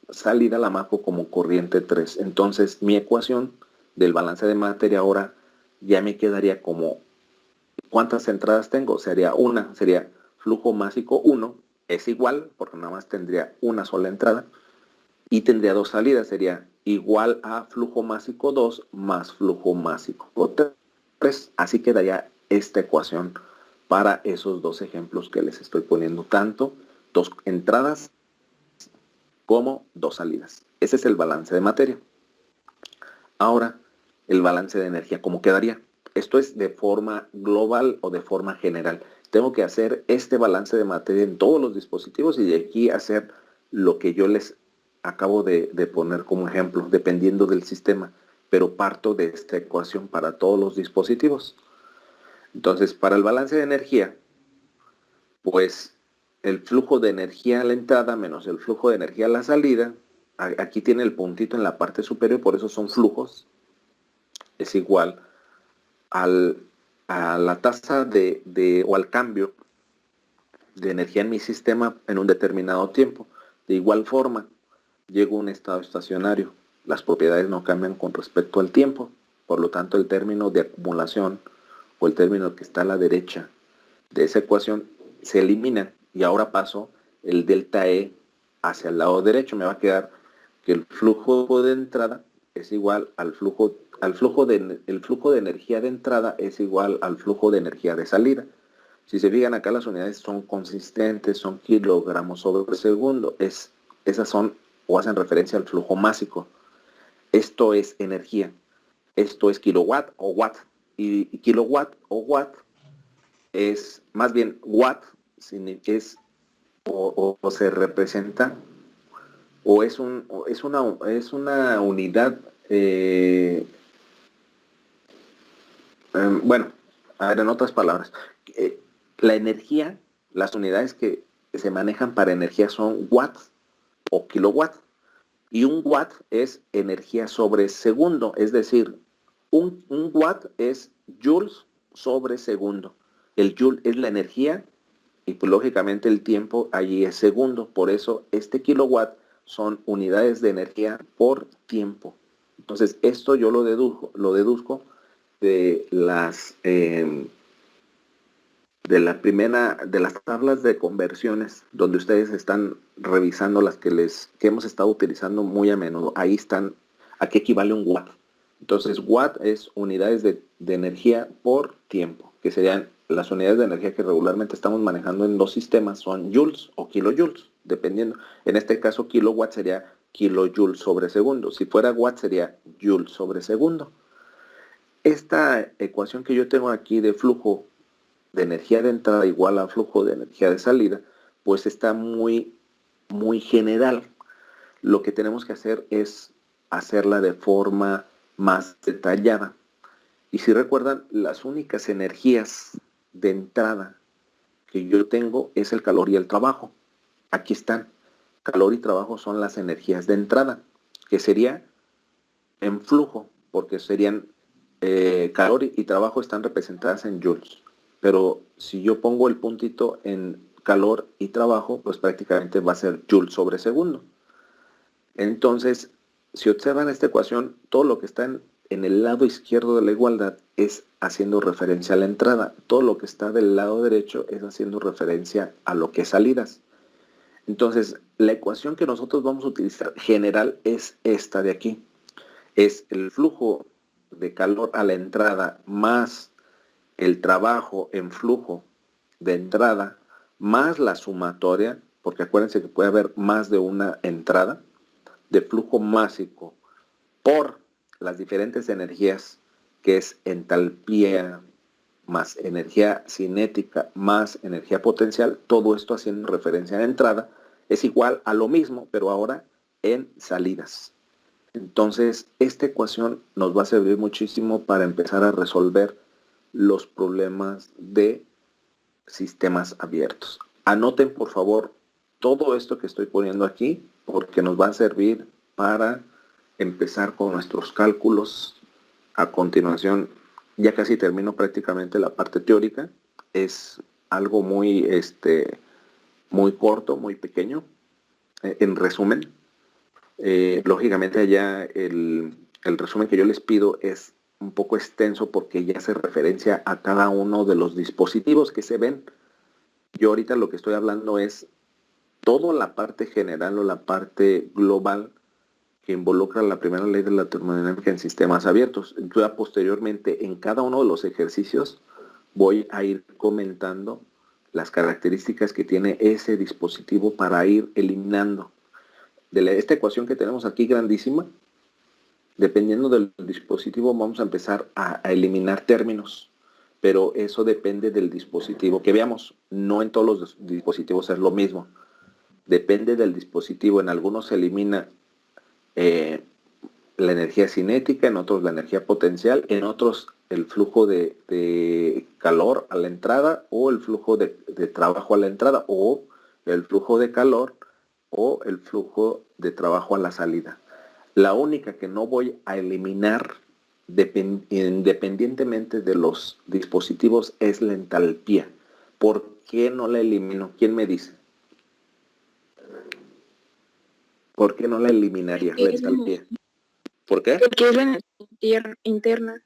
salida la marco como corriente 3. Entonces, mi ecuación del balance de materia ahora ya me quedaría como, ¿cuántas entradas tengo? Sería flujo másico 1, es igual, porque nada más tendría una sola entrada, y tendría dos salidas, sería igual a flujo másico 2 más flujo másico 3. Así quedaría esta ecuación para esos dos ejemplos que les estoy poniendo, tanto dos entradas como dos salidas. Ese es el balance de materia. Ahora, el balance de energía, ¿cómo quedaría? Esto es de forma global o de forma general. Tengo que hacer este balance de materia en todos los dispositivos y de aquí hacer lo que yo les acabo de poner como ejemplo, dependiendo del sistema, pero parto de esta ecuación para todos los dispositivos. Entonces, para el balance de energía, pues el flujo de energía a la entrada menos el flujo de energía a la salida, aquí tiene el puntito en la parte superior, por eso son flujos, es igual a la tasa o al cambio de energía en mi sistema en un determinado tiempo. De igual forma, llego a un estado estacionario. Las propiedades no cambian con respecto al tiempo. Por lo tanto, el término de acumulación o el término que está a la derecha de esa ecuación se elimina y ahora paso el delta E hacia el lado derecho. Me va a quedar que el flujo de entrada es igual al flujo de energía de entrada es igual al flujo de energía de salida. Si se fijan acá, las unidades son consistentes, son kilogramos sobre segundo. Esas son o hacen referencia al flujo másico. Esto es energía. Esto es kilowatt o watt. Y kilowatt o watt es, más bien, watt es o se representa o es una unidad, bueno, a ver, en otras palabras, la energía, las unidades que se manejan para energía son watts o kilowatt. Y un watt es energía sobre segundo, es decir, un watt es joules sobre segundo. El joule es la energía y pues lógicamente el tiempo allí es segundo. Por eso este kilowatt son unidades de energía por tiempo. Entonces esto yo lo deduzco de las de las tablas de conversiones donde ustedes están revisando las que hemos estado utilizando muy a menudo. Ahí están a qué equivale un watt. Entonces watt es unidades de energía por tiempo, que serían las unidades de energía que regularmente estamos manejando en los sistemas, son joules o kilojoules, dependiendo. En este caso kilowatt sería kilojoule sobre segundo. Si fuera watt sería joule sobre segundo. Esta ecuación que yo tengo aquí de flujo de energía de entrada igual a flujo de energía de salida, pues está muy general. Lo que tenemos que hacer es hacerla de forma más detallada. Y si recuerdan, las únicas energías de entrada que yo tengo es el calor y el trabajo. Aquí están. Calor y trabajo son las energías de entrada, que sería en flujo, porque serían calor y trabajo están representadas en joules. Pero si yo pongo el puntito en calor y trabajo, pues prácticamente va a ser joule sobre segundo. Entonces, si observan esta ecuación, todo lo que está en el lado izquierdo de la igualdad es haciendo referencia a la entrada. Todo lo que está del lado derecho es haciendo referencia a lo que es salidas. Entonces, la ecuación que nosotros vamos a utilizar general es esta de aquí. Es el flujo de calor a la entrada más el trabajo en flujo de entrada más la sumatoria, porque acuérdense que puede haber más de una entrada, de flujo másico por las diferentes energías, que es entalpía más energía cinética más energía potencial, todo esto haciendo referencia a la entrada, es igual a lo mismo, pero ahora en salidas. Entonces, esta ecuación nos va a servir muchísimo para empezar a resolver los problemas de sistemas abiertos. Anoten, por favor, todo esto que estoy poniendo aquí, porque nos va a servir para empezar con nuestros cálculos. A continuación, ya casi termino prácticamente la parte teórica. Es algo muy corto, muy pequeño. En resumen, lógicamente allá el resumen que yo les pido es un poco extenso porque ya hace referencia a cada uno de los dispositivos que se ven. Yo ahorita lo que estoy hablando es toda la parte general o la parte global que involucra la primera ley de la termodinámica en sistemas abiertos. Yo posteriormente en cada uno de los ejercicios voy a ir comentando las características que tiene ese dispositivo para ir eliminando. De esta ecuación que tenemos aquí grandísima, dependiendo del dispositivo vamos a empezar a eliminar términos, pero eso depende del dispositivo que veamos. No en todos los dispositivos es lo mismo. Depende del dispositivo. En algunos se elimina la energía cinética, en otros la energía potencial, en otros el flujo de calor a la entrada o el flujo de trabajo a la entrada o el flujo de calor o el flujo de trabajo a la salida. La única que no voy a eliminar independientemente de los dispositivos es la entalpía. ¿Por qué no la elimino? ¿Quién me dice? ¿Por qué no la eliminaría la entalpía? ¿Por qué? Porque es la energía interna.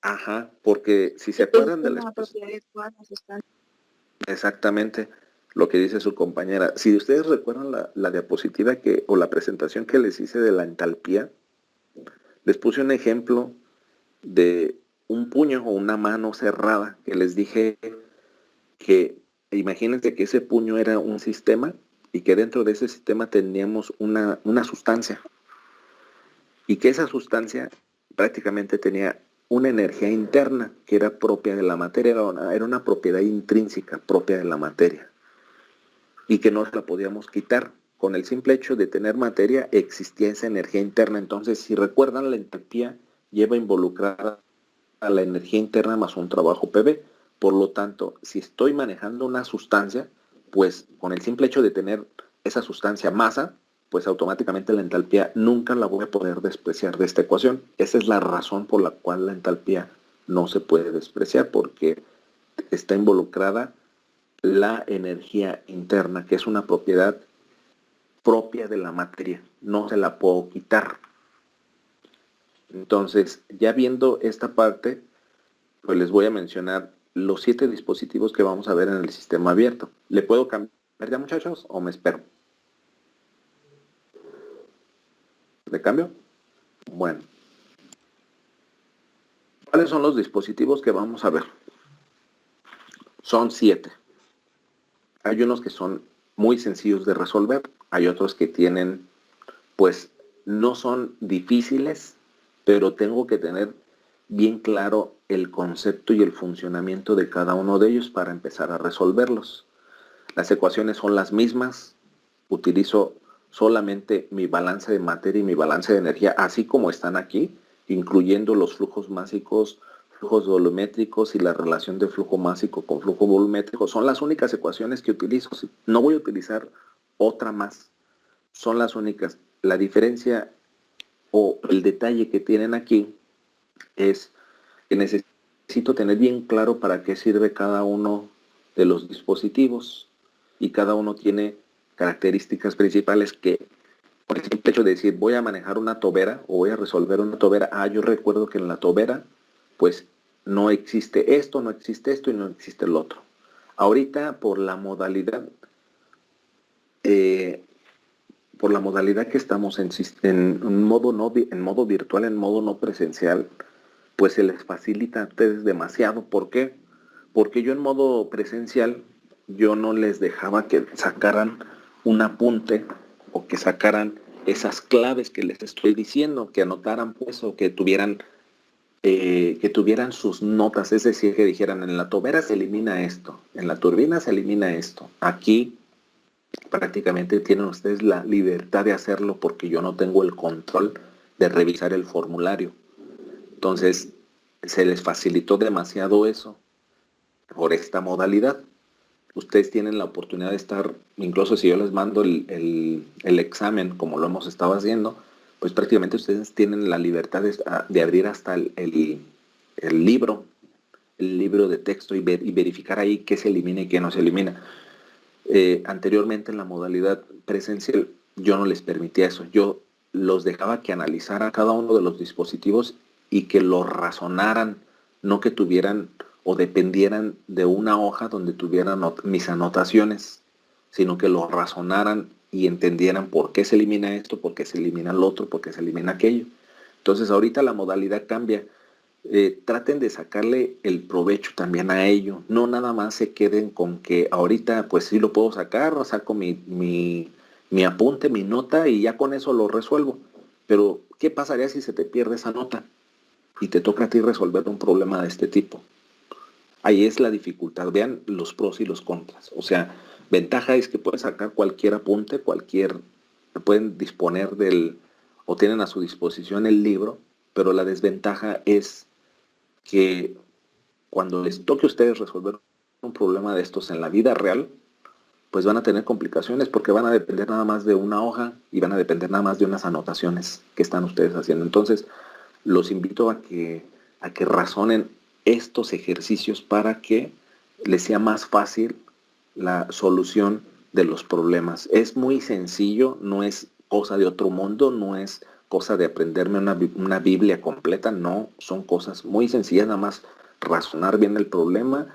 Ajá, porque si se acuerdan de la propiedad de todas las sustancias. Exactamente lo que dice su compañera. Si ustedes recuerdan la diapositiva o la presentación que les hice de la entalpía, les puse un ejemplo de un puño o una mano cerrada que les dije que imagínense que ese puño era un sistema y que dentro de ese sistema teníamos una sustancia y que esa sustancia prácticamente tenía una energía interna que era propia de la materia, era una propiedad intrínseca propia de la materia y que no la podíamos quitar. Con el simple hecho de tener materia existía esa energía interna. Entonces, si recuerdan, la entalpía lleva involucrada a la energía interna más un trabajo PV. Por lo tanto, si estoy manejando una sustancia, pues con el simple hecho de tener esa sustancia masa, pues automáticamente la entalpía nunca la voy a poder despreciar de esta ecuación. Esa es la razón por la cual la entalpía no se puede despreciar, porque está involucrada la energía interna, que es una propiedad propia de la materia, no se la puedo quitar. Entonces, ya viendo esta parte, pues les voy a mencionar los 7 dispositivos que vamos a ver en el sistema abierto. ¿Le puedo cambiar ya, muchachos, o me espero? ¿Le cambio? Bueno. ¿Cuáles son los dispositivos que vamos a ver? Son 7. Hay unos que son muy sencillos de resolver, hay otros que tienen, pues, no son difíciles, pero tengo que tener bien claro el concepto y el funcionamiento de cada uno de ellos para empezar a resolverlos. Las ecuaciones son las mismas, utilizo solamente mi balance de materia y mi balance de energía, así como están aquí, incluyendo los flujos másicos, flujos volumétricos y la relación de flujo másico con flujo volumétrico. Son las únicas ecuaciones que utilizo. No voy a utilizar otra más. Son las únicas. La diferencia o el detalle que tienen aquí es que necesito tener bien claro para qué sirve cada uno de los dispositivos, y cada uno tiene características principales que, por ejemplo, el hecho de decir voy a manejar una tobera o voy a resolver una tobera, yo recuerdo que en la tobera pues no existe esto y no existe el otro. Ahorita por la modalidad que estamos en modo virtual, en modo no presencial, pues se les facilita a ustedes demasiado. ¿Por qué? Porque yo en modo presencial, yo no les dejaba que sacaran un apunte o que sacaran esas claves que les estoy diciendo, que anotaran pues, o que tuvieran sus notas, es decir, que dijeran en la tobera se elimina esto, en la turbina se elimina esto. Aquí prácticamente tienen ustedes la libertad de hacerlo porque yo no tengo el control de revisar el formulario. Entonces, se les facilitó demasiado eso por esta modalidad. Ustedes tienen la oportunidad de estar, incluso si yo les mando el examen, como lo hemos estado haciendo, pues prácticamente ustedes tienen la libertad de abrir hasta el libro de texto y verificar ahí qué se elimina y qué no se elimina. Anteriormente en la modalidad presencial yo no les permitía eso. Yo los dejaba que analizaran cada uno de los dispositivos y que lo razonaran, no que tuvieran o dependieran de una hoja donde tuvieran mis anotaciones, sino que lo razonaran y entendieran por qué se elimina esto, por qué se elimina el otro, por qué se elimina aquello. Entonces ahorita la modalidad cambia. Traten de sacarle el provecho también a ello. No nada más se queden con que ahorita pues sí lo puedo sacar, saco mi apunte, mi nota y ya con eso lo resuelvo. Pero ¿qué pasaría si se te pierde esa nota y te toca a ti resolver un problema de este tipo? Ahí es la dificultad. Vean los pros y los contras. O sea, ventaja es que pueden sacar cualquier apunte, pueden disponer o tienen a su disposición el libro, pero la desventaja es que cuando les toque a ustedes resolver un problema de estos en la vida real, pues van a tener complicaciones porque van a depender nada más de una hoja y van a depender nada más de unas anotaciones que están ustedes haciendo. Entonces, los invito a que razonen estos ejercicios para que les sea más fácil la solución de los problemas. Es muy sencillo, no es cosa de otro mundo, no es cosa de aprenderme una Biblia completa, no, son cosas muy sencillas, nada más razonar bien el problema,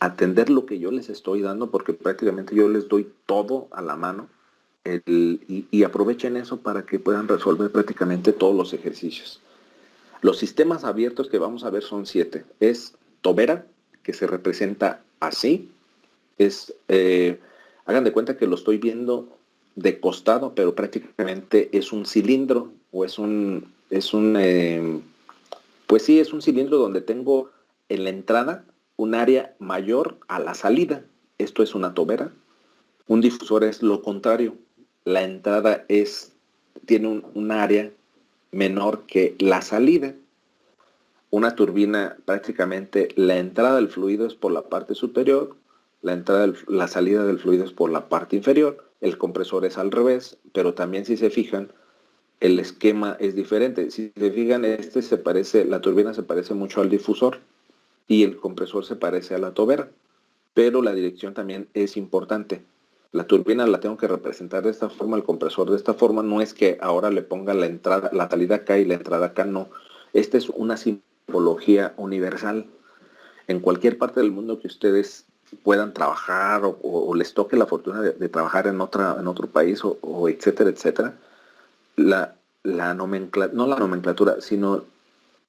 atender lo que yo les estoy dando, porque prácticamente yo les doy todo a la mano, y aprovechen eso para que puedan resolver prácticamente todos los ejercicios. Los sistemas abiertos que vamos a ver son 7. Es tobera, que se representa así. Hagan de cuenta que lo estoy viendo de costado, pero prácticamente es un cilindro, o es un cilindro donde tengo en la entrada un área mayor a la salida. Esto es una tobera. Un difusor es lo contrario. La entrada tiene un área menor que la salida. Una turbina, prácticamente la entrada del fluido es por la parte superior, la salida del fluido es por la parte inferior. El compresor es al revés, pero también si se fijan, el esquema es diferente. Si se fijan, la turbina se parece mucho al difusor y el compresor se parece a la tobera. pero la dirección también es importante. La turbina la tengo que representar de esta forma, el compresor de esta forma. No es que ahora le ponga la entrada, la salida acá y la entrada acá, no. Esta es una simbología universal. En cualquier parte del mundo que ustedes puedan trabajar o les toque la fortuna de trabajar en otro país o etcétera, etcétera, la nomenclatura, no la nomenclatura, sino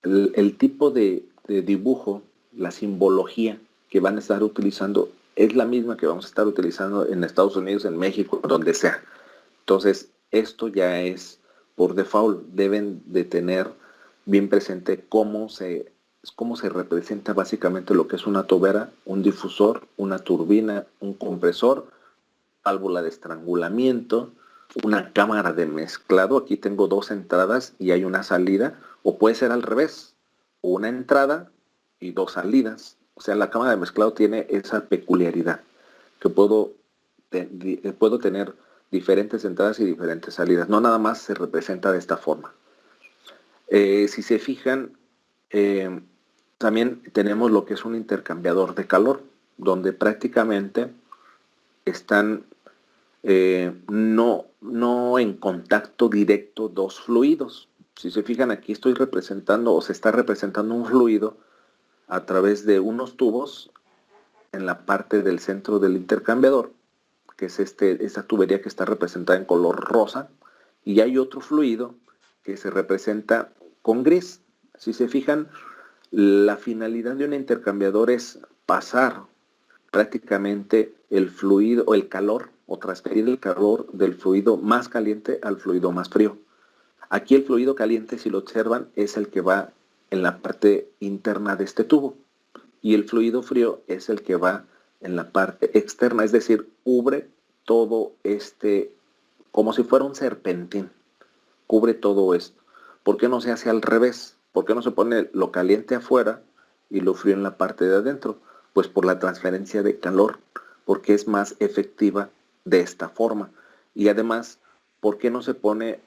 el tipo de dibujo, la simbología que van a estar utilizando es la misma que vamos a estar utilizando en Estados Unidos, en México, donde sea. Entonces, esto ya es por default. Deben de tener bien presente cómo se representa básicamente lo que es una tobera, un difusor, una turbina, un compresor, válvula de estrangulamiento, una cámara de mezclado. Aquí tengo dos entradas y hay una salida, o puede ser al revés, una entrada y dos salidas. O sea, la cámara de mezclado tiene esa peculiaridad, que puedo tener diferentes entradas y diferentes salidas. No nada más se representa de esta forma. Si se fijan, también tenemos lo que es un intercambiador de calor, donde prácticamente están no en contacto directo dos fluidos. Si se fijan, aquí estoy representando o se está representando un fluido a través de unos tubos en la parte del centro del intercambiador, que es esta tubería que está representada en color rosa, y hay otro fluido que se representa con gris. Si se fijan, la finalidad de un intercambiador es pasar prácticamente el fluido o el calor, o transferir el calor del fluido más caliente al fluido más frío. Aquí el fluido caliente, si lo observan, es el que va en la parte interna de este tubo, y el fluido frío es el que va en la parte externa, es decir, cubre todo como si fuera un serpentín, cubre todo esto. ¿Por qué no se hace al revés? ¿Por qué no se pone lo caliente afuera y lo frío en la parte de adentro? Pues por la transferencia de calor, porque es más efectiva de esta forma. Y además, ¿por qué no se pone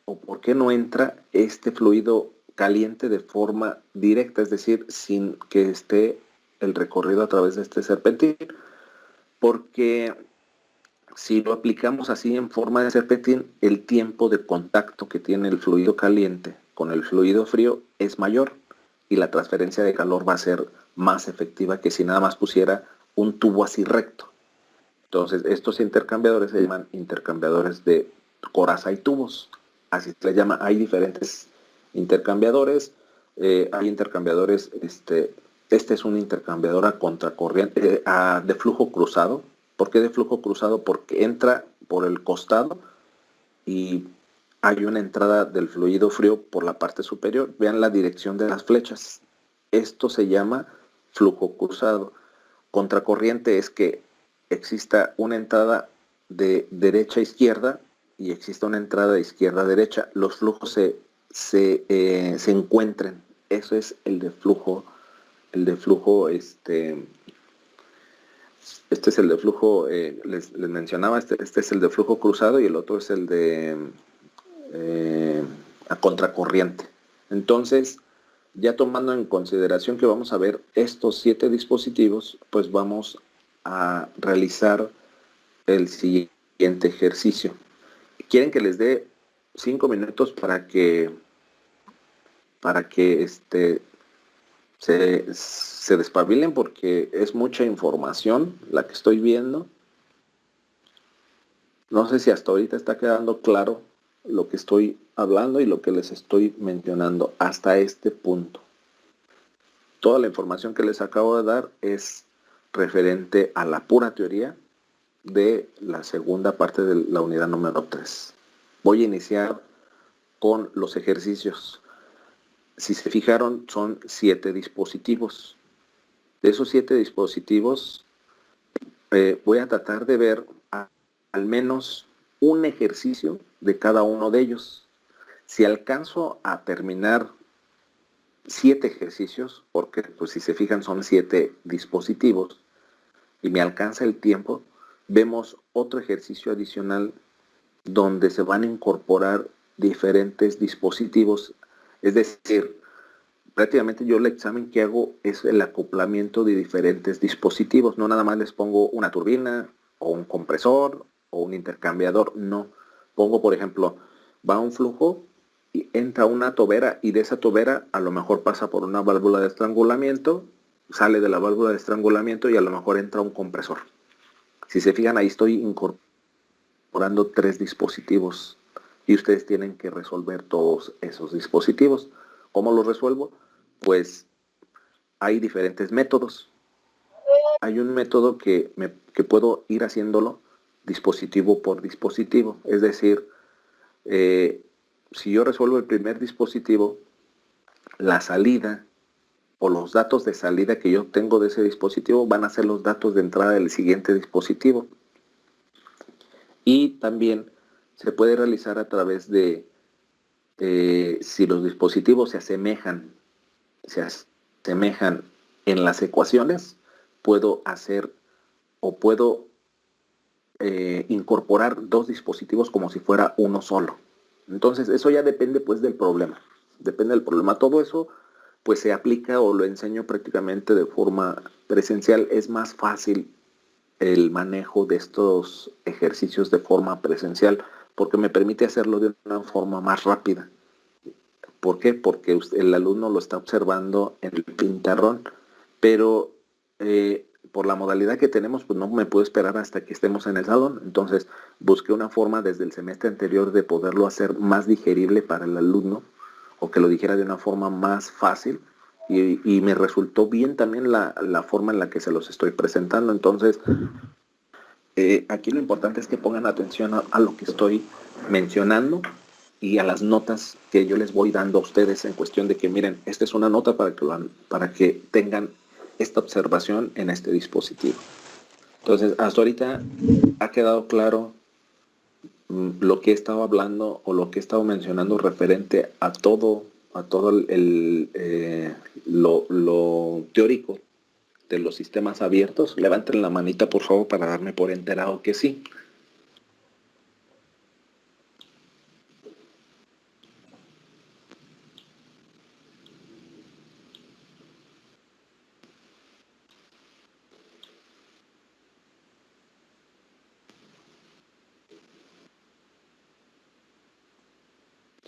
o por qué no entra este fluido caliente de forma directa, es decir, sin que esté el recorrido a través de este serpentín? Porque si lo aplicamos así en forma de serpentín, el tiempo de contacto que tiene el fluido caliente con el fluido frío es mayor y la transferencia de calor va a ser más efectiva que si nada más pusiera un tubo así recto. Entonces, estos intercambiadores se llaman intercambiadores de coraza y tubos. Así se les llama. Hay diferentes intercambiadores. Hay intercambiadores, este es un intercambiador a contracorriente, de flujo cruzado. ¿Por qué de flujo cruzado? Porque entra por el costado y hay una entrada del fluido frío por la parte superior. Vean la dirección de las flechas. Esto se llama flujo cruzado. Contracorriente es que exista una entrada de derecha a izquierda y exista una entrada de izquierda a derecha. Los flujos se encuentren. Eso es el de flujo. Este es el de flujo, les mencionaba, este es el de flujo cruzado y el otro es el de a contracorriente. Entonces, ya tomando en consideración que vamos a ver estos 7 dispositivos, pues vamos a realizar el siguiente ejercicio. Quieren que les dé 5 minutos para que se despabilen, porque es mucha información la que estoy viendo. No sé si hasta ahorita está quedando claro lo que estoy hablando y lo que les estoy mencionando hasta este punto. Toda la información que les acabo de dar es referente a la pura teoría de la segunda parte de la unidad número 3. Voy a iniciar con los ejercicios. Si se fijaron, son 7 dispositivos. De esos 7 dispositivos, voy a tratar de ver al menos un ejercicio de cada uno de ellos. Si alcanzo a terminar 7 ejercicios, porque pues si se fijan son 7 dispositivos, y me alcanza el tiempo, vemos otro ejercicio adicional donde se van a incorporar diferentes dispositivos. Es decir, prácticamente yo el examen que hago es el acoplamiento de diferentes dispositivos. No nada más les pongo una turbina o un compresor o un intercambiador. No. Pongo, por ejemplo, va un flujo y entra una tobera y de esa tobera a lo mejor pasa por una válvula de estrangulamiento, sale de la válvula de estrangulamiento y a lo mejor entra un compresor. Si se fijan, ahí estoy incorporando 3 dispositivos y ustedes tienen que resolver todos esos dispositivos. ¿Cómo los resuelvo? Pues hay diferentes métodos. Hay un método que puedo ir haciéndolo dispositivo por dispositivo. Es decir, si yo resuelvo el primer dispositivo, la salida o los datos de salida que yo tengo de ese dispositivo van a ser los datos de entrada del siguiente dispositivo. Y también se puede realizar a través de si los dispositivos se asemejan en las ecuaciones, puedo hacer o puedo incorporar 2 dispositivos como si fuera uno solo. Entonces eso ya depende pues del problema. Depende del problema. Todo eso pues se aplica o lo enseño prácticamente de forma presencial. Es más fácil el manejo de estos ejercicios de forma presencial porque me permite hacerlo de una forma más rápida. ¿Por qué? Porque el alumno lo está observando en el pizarrón, pero por la modalidad que tenemos, pues no me puedo esperar hasta que estemos en el salón. Entonces busqué una forma desde el semestre anterior de poderlo hacer más digerible para el alumno o que lo dijera de una forma más fácil y me resultó bien también la forma en la que se los estoy presentando. Entonces aquí lo importante es que pongan atención a lo que estoy mencionando y a las notas que yo les voy dando a ustedes en cuestión de que miren, esta es una nota para que tengan esta observación en este dispositivo. Entonces, hasta ahorita ha quedado claro lo que he estado hablando o lo que he estado mencionando referente a todo lo teórico de los sistemas abiertos. Levanten la manita, por favor, para darme por enterado que sí.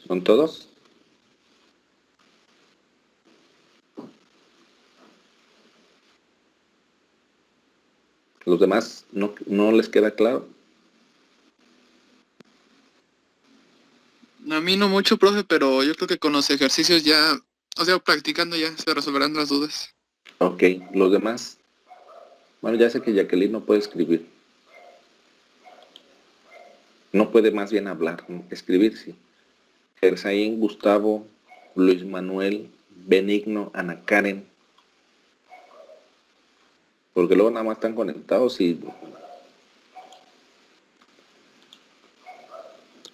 ¿Son todos? ¿Los demás no les queda claro? A mí no mucho, profe, pero yo creo que con los ejercicios ya, o sea, practicando ya se resolverán las dudas. Ok, los demás. Bueno, ya sé que Jacqueline no puede escribir. No puede más bien hablar, escribir sí. Gersaín, Gustavo, Luis Manuel, Benigno, Ana Karen. Porque luego nada más están conectados y...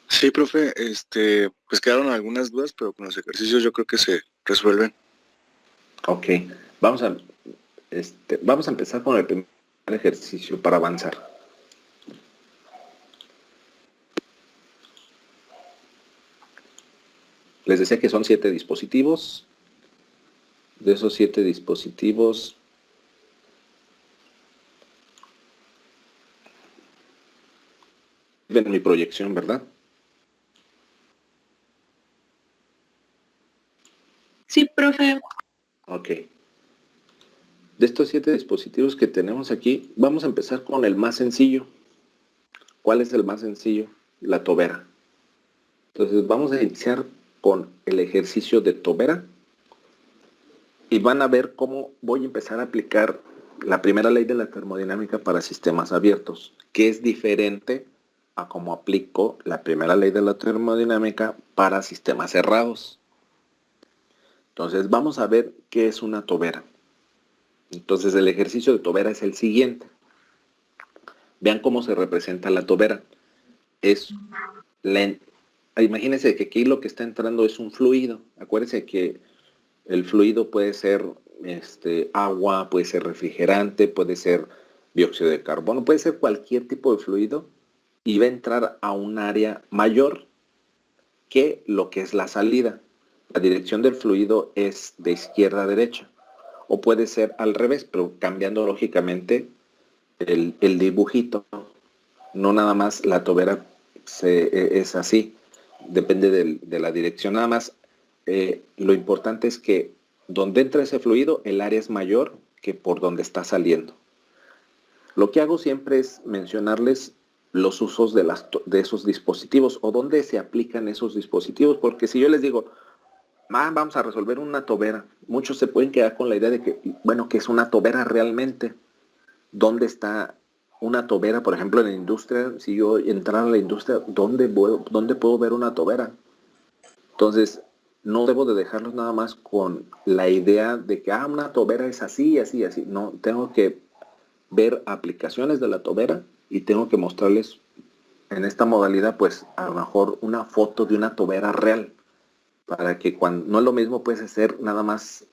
Sí, profe, pues quedaron algunas dudas, pero con los ejercicios yo creo que se resuelven. Ok, vamos a empezar con el primer ejercicio para avanzar. Les decía que son 7 dispositivos. De esos 7 dispositivos, ven mi proyección, ¿verdad? Sí, profe. Ok. De estos 7 dispositivos que tenemos aquí, vamos a empezar con el más sencillo. ¿Cuál es el más sencillo? La tobera. Entonces vamos a iniciar con el ejercicio de tobera y van a ver cómo voy a empezar a aplicar la primera ley de la termodinámica para sistemas abiertos, que es diferente a cómo aplico la primera ley de la termodinámica para sistemas cerrados. Entonces vamos a ver qué es una tobera. Entonces el ejercicio de tobera es el siguiente. Vean cómo se representa la tobera. Imagínense que aquí lo que está entrando es un fluido. Acuérdense que el fluido puede ser agua, puede ser refrigerante, puede ser dióxido de carbono, puede ser cualquier tipo de fluido y va a entrar a un área mayor que lo que es la salida. la dirección del fluido es de izquierda a derecha. O puede ser al revés, pero cambiando lógicamente el dibujito. No nada más la tobera es así, depende de la dirección. Nada más lo importante es que donde entra ese fluido, el área es mayor que por donde está saliendo. Lo que hago siempre es mencionarles los usos de esos dispositivos o dónde se aplican esos dispositivos, porque si yo les digo, vamos a resolver una tobera, muchos se pueden quedar con la idea de que, bueno, ¿qué es una tobera realmente? ¿Dónde está una tobera? Por ejemplo, en la industria, si yo entrara a la industria, ¿dónde puedo ver una tobera? Entonces, no debo de dejarlos nada más con la idea de que, una tobera es así, así, así. No, tengo que ver aplicaciones de la tobera y tengo que mostrarles en esta modalidad, pues, a lo mejor una foto de una tobera real, para que cuando, no es lo mismo, pues, ser nada más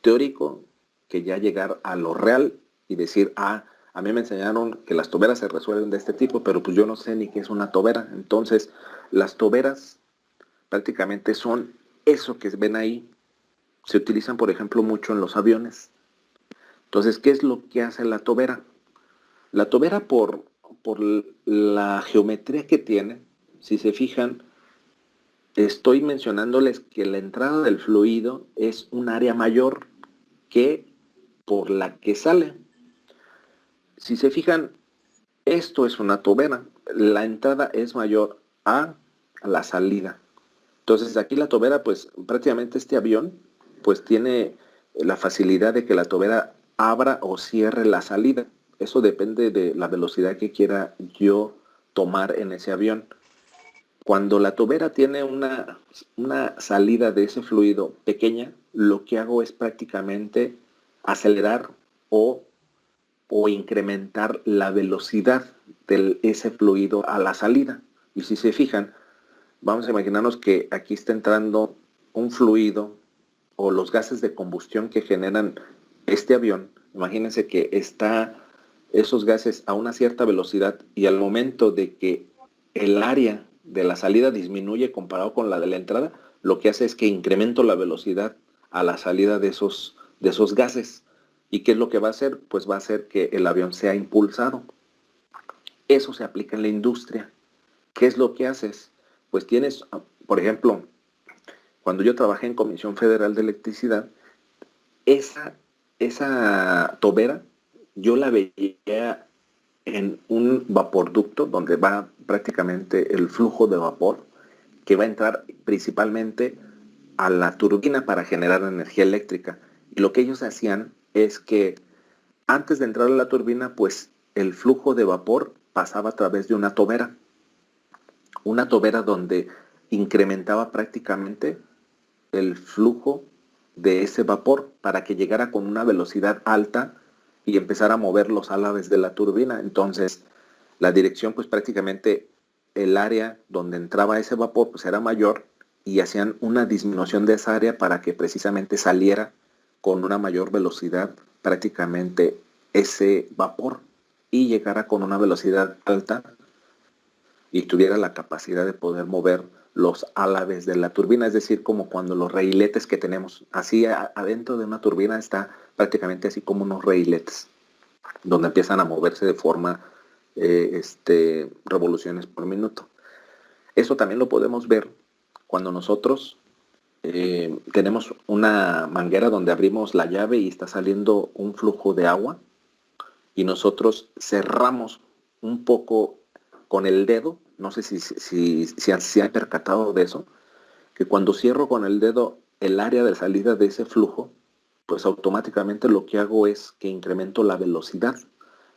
teórico que ya llegar a lo real y decir, a mí me enseñaron que las toberas se resuelven de este tipo, pero pues yo no sé ni qué es una tobera. Entonces, las toberas prácticamente son eso que ven ahí. Se utilizan, por ejemplo, mucho en los aviones. Entonces, ¿qué es lo que hace la tobera? La tobera, por la geometría que tiene, si se fijan, estoy mencionándoles que la entrada del fluido es un área mayor que por la que sale. Si se fijan, esto es una tobera. La entrada es mayor a la salida. Entonces aquí la tobera, pues prácticamente este avión, pues tiene la facilidad de que la tobera abra o cierre la salida. Eso depende de la velocidad que quiera yo tomar en ese avión. Cuando la tobera tiene una salida de ese fluido pequeña, lo que hago es prácticamente acelerar o incrementar la velocidad de ese fluido a la salida. Y si se fijan, vamos a imaginarnos que aquí está entrando un fluido o los gases de combustión que generan este avión. Imagínense que está esos gases a una cierta velocidad y al momento de que el área de la salida disminuye comparado con la de la entrada, lo que hace es que incremento la velocidad a la salida de esos gases. ¿Y qué es lo que va a hacer? Pues va a hacer que el avión sea impulsado. Eso se aplica en la industria. ¿Qué es lo que haces? Pues tienes, por ejemplo, cuando yo trabajé en Comisión Federal de Electricidad, esa tobera yo la veía en un vaporducto donde va prácticamente el flujo de vapor que va a entrar principalmente a la turbina para generar energía eléctrica. Y lo que ellos hacían es que antes de entrar a la turbina, pues el flujo de vapor pasaba a través de una tobera donde incrementaba prácticamente el flujo de ese vapor para que llegara con una velocidad alta y empezara a mover los álabes de la turbina. Entonces, la dirección, pues prácticamente el área donde entraba ese vapor pues era mayor y hacían una disminución de esa área para que precisamente saliera con una mayor velocidad prácticamente ese vapor y llegara con una velocidad alta y tuviera la capacidad de poder mover los álabes de la turbina, es decir, como cuando los raíletes que tenemos, así adentro de una turbina está prácticamente así como unos raíletes, donde empiezan a moverse de forma revoluciones por minuto. Eso también lo podemos ver cuando nosotros tenemos una manguera donde abrimos la llave y está saliendo un flujo de agua y nosotros cerramos un poco con el dedo. No sé si se han percatado de eso, que cuando cierro con el dedo el área de salida de ese flujo, pues automáticamente lo que hago es que incremento la velocidad,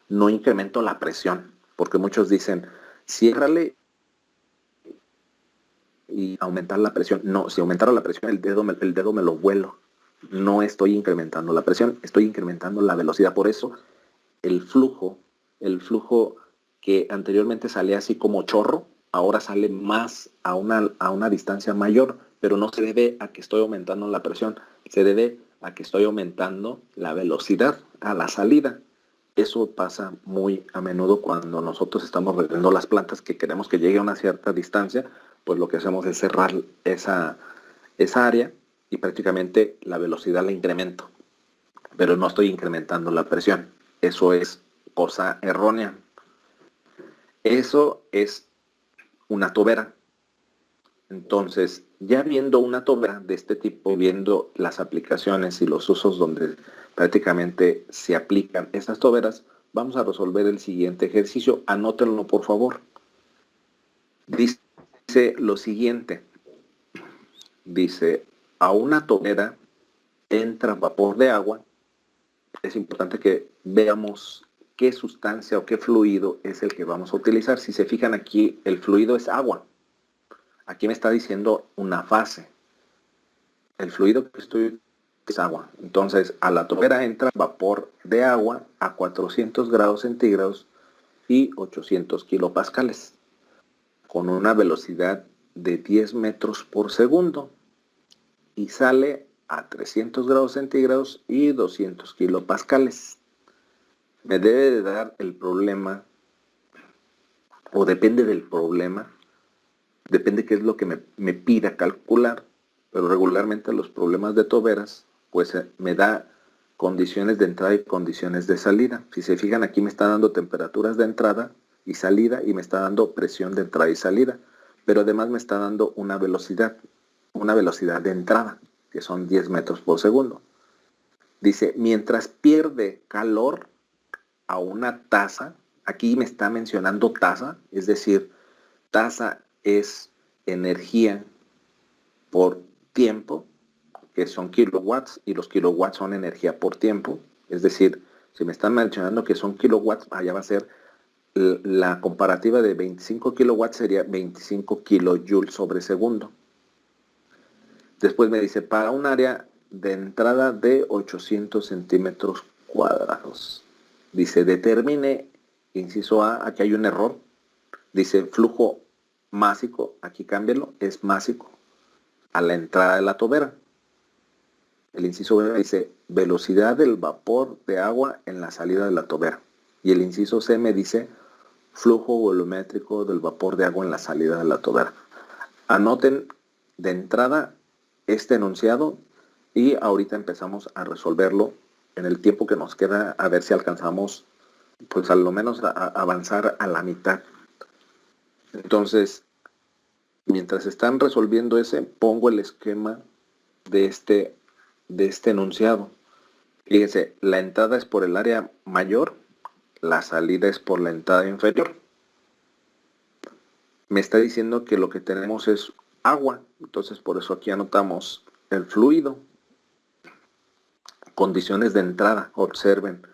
no incremento la presión, porque muchos dicen, ciérrale y aumentar la presión. No, si aumentara la presión, el dedo me lo vuelo. No estoy incrementando la presión, estoy incrementando la velocidad. Por eso el flujo que anteriormente salía así como chorro, ahora sale más a una distancia mayor, pero no se debe a que estoy aumentando la presión, se debe a que estoy aumentando la velocidad a la salida. Eso pasa muy a menudo cuando nosotros estamos regando las plantas que queremos que llegue a una cierta distancia, pues lo que hacemos es cerrar esa área y prácticamente la velocidad la incremento, pero no estoy incrementando la presión. Eso es cosa errónea. Eso es una tobera. Entonces, ya viendo una tobera de este tipo, viendo las aplicaciones y los usos donde prácticamente se aplican estas toberas, vamos a resolver el siguiente ejercicio. Anótenlo, por favor. Dice lo siguiente. Dice, a una tobera entra vapor de agua. Es importante que veamos qué sustancia o qué fluido es el que vamos a utilizar. Si se fijan aquí, el fluido es agua. Aquí me está diciendo una fase. El fluido que estoy es agua. Entonces, a la tobera entra vapor de agua a 400 grados centígrados y 800 kilopascales, con una velocidad de 10 metros por segundo, y sale a 300 grados centígrados y 200 kilopascales. Me debe de dar el problema, o depende del problema, depende qué es lo que me pida calcular, pero regularmente los problemas de toberas, pues me da condiciones de entrada y condiciones de salida. Si se fijan, aquí me está dando temperaturas de entrada y salida, y me está dando presión de entrada y salida, pero además me está dando una velocidad de entrada, que son 10 metros por segundo. Dice, mientras pierde calor a una tasa, aquí me está mencionando tasa, es decir, tasa es energía por tiempo, que son kilowatts, y los kilowatts son energía por tiempo. Es decir, si me están mencionando que son kilowatts, allá va a ser la comparativa de 25 kilowatts, sería 25 kilojoules sobre segundo. Después me dice, para un área de entrada de 800 centímetros cuadrados. Dice, determine, inciso A, aquí hay un error. Dice, flujo másico, aquí cámbialo, es másico, a la entrada de la tobera. El inciso B dice, velocidad del vapor de agua en la salida de la tobera. Y el inciso C me dice, flujo volumétrico del vapor de agua en la salida de la tobera. Anoten de entrada este enunciado y ahorita empezamos a resolverlo en el tiempo que nos queda, a ver si alcanzamos, pues a lo menos a avanzar a la mitad. Entonces, mientras están resolviendo ese, pongo el esquema de este enunciado. Fíjense, la entrada es por el área mayor, la salida es por la entrada inferior. Me está diciendo que lo que tenemos es agua, entonces por eso aquí anotamos el fluido. Condiciones de entrada, observen,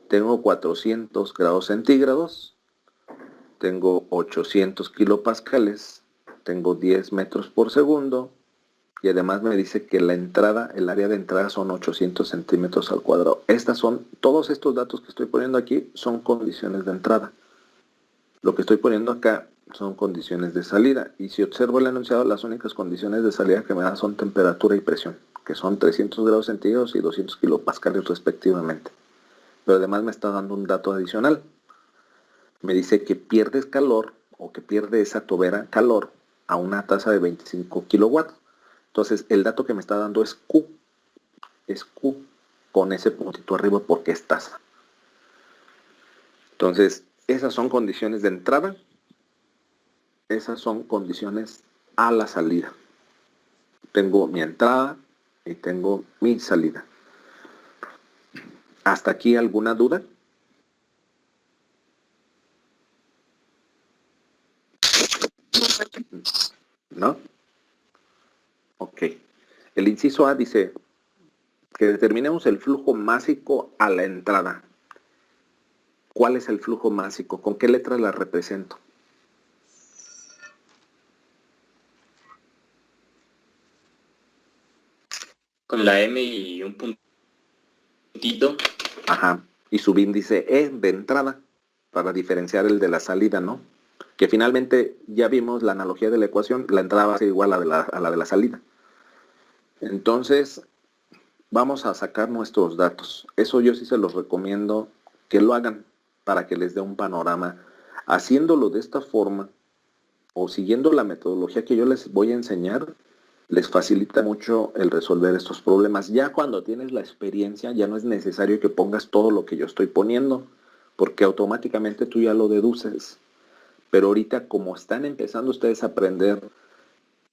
tengo 400 grados centígrados, tengo 800 kilopascales, tengo 10 metros por segundo, y además me dice que la entrada, el área de entrada son 800 centímetros al cuadrado. Todos estos datos que estoy poniendo aquí son condiciones de entrada. Lo que estoy poniendo acá son condiciones de salida. Y si observo el enunciado, las únicas condiciones de salida que me dan son temperatura y presión, que son 300 grados centígrados y 200 kilopascales respectivamente. Pero además me está dando un dato adicional. Me dice que pierdes calor, o que pierde esa tobera calor, a una tasa de 25 kilowatts. Entonces, el dato que me está dando es Q. Es Q con ese puntito arriba porque es tasa. Entonces, esas son condiciones de entrada. Esas son condiciones a la salida. Tengo mi entrada y tengo mi salida. ¿Hasta aquí alguna duda? ¿No? Ok. El inciso A dice que determinemos el flujo másico a la entrada. ¿Cuál es el flujo másico? ¿Con qué letras la represento? Con la M y un puntito. Ajá. Y su índice E de entrada, para diferenciar el de la salida, ¿no? Que finalmente ya vimos la analogía de la ecuación, la entrada va a ser igual a la de la salida. Entonces, vamos a sacar nuestros datos. Eso yo sí se los recomiendo que lo hagan para que les dé un panorama. Haciéndolo de esta forma, o siguiendo la metodología que yo les voy a enseñar, les facilita mucho el resolver estos problemas. Ya cuando tienes la experiencia, ya no es necesario que pongas todo lo que yo estoy poniendo, porque automáticamente tú ya lo deduces. Pero ahorita, como están empezando ustedes a aprender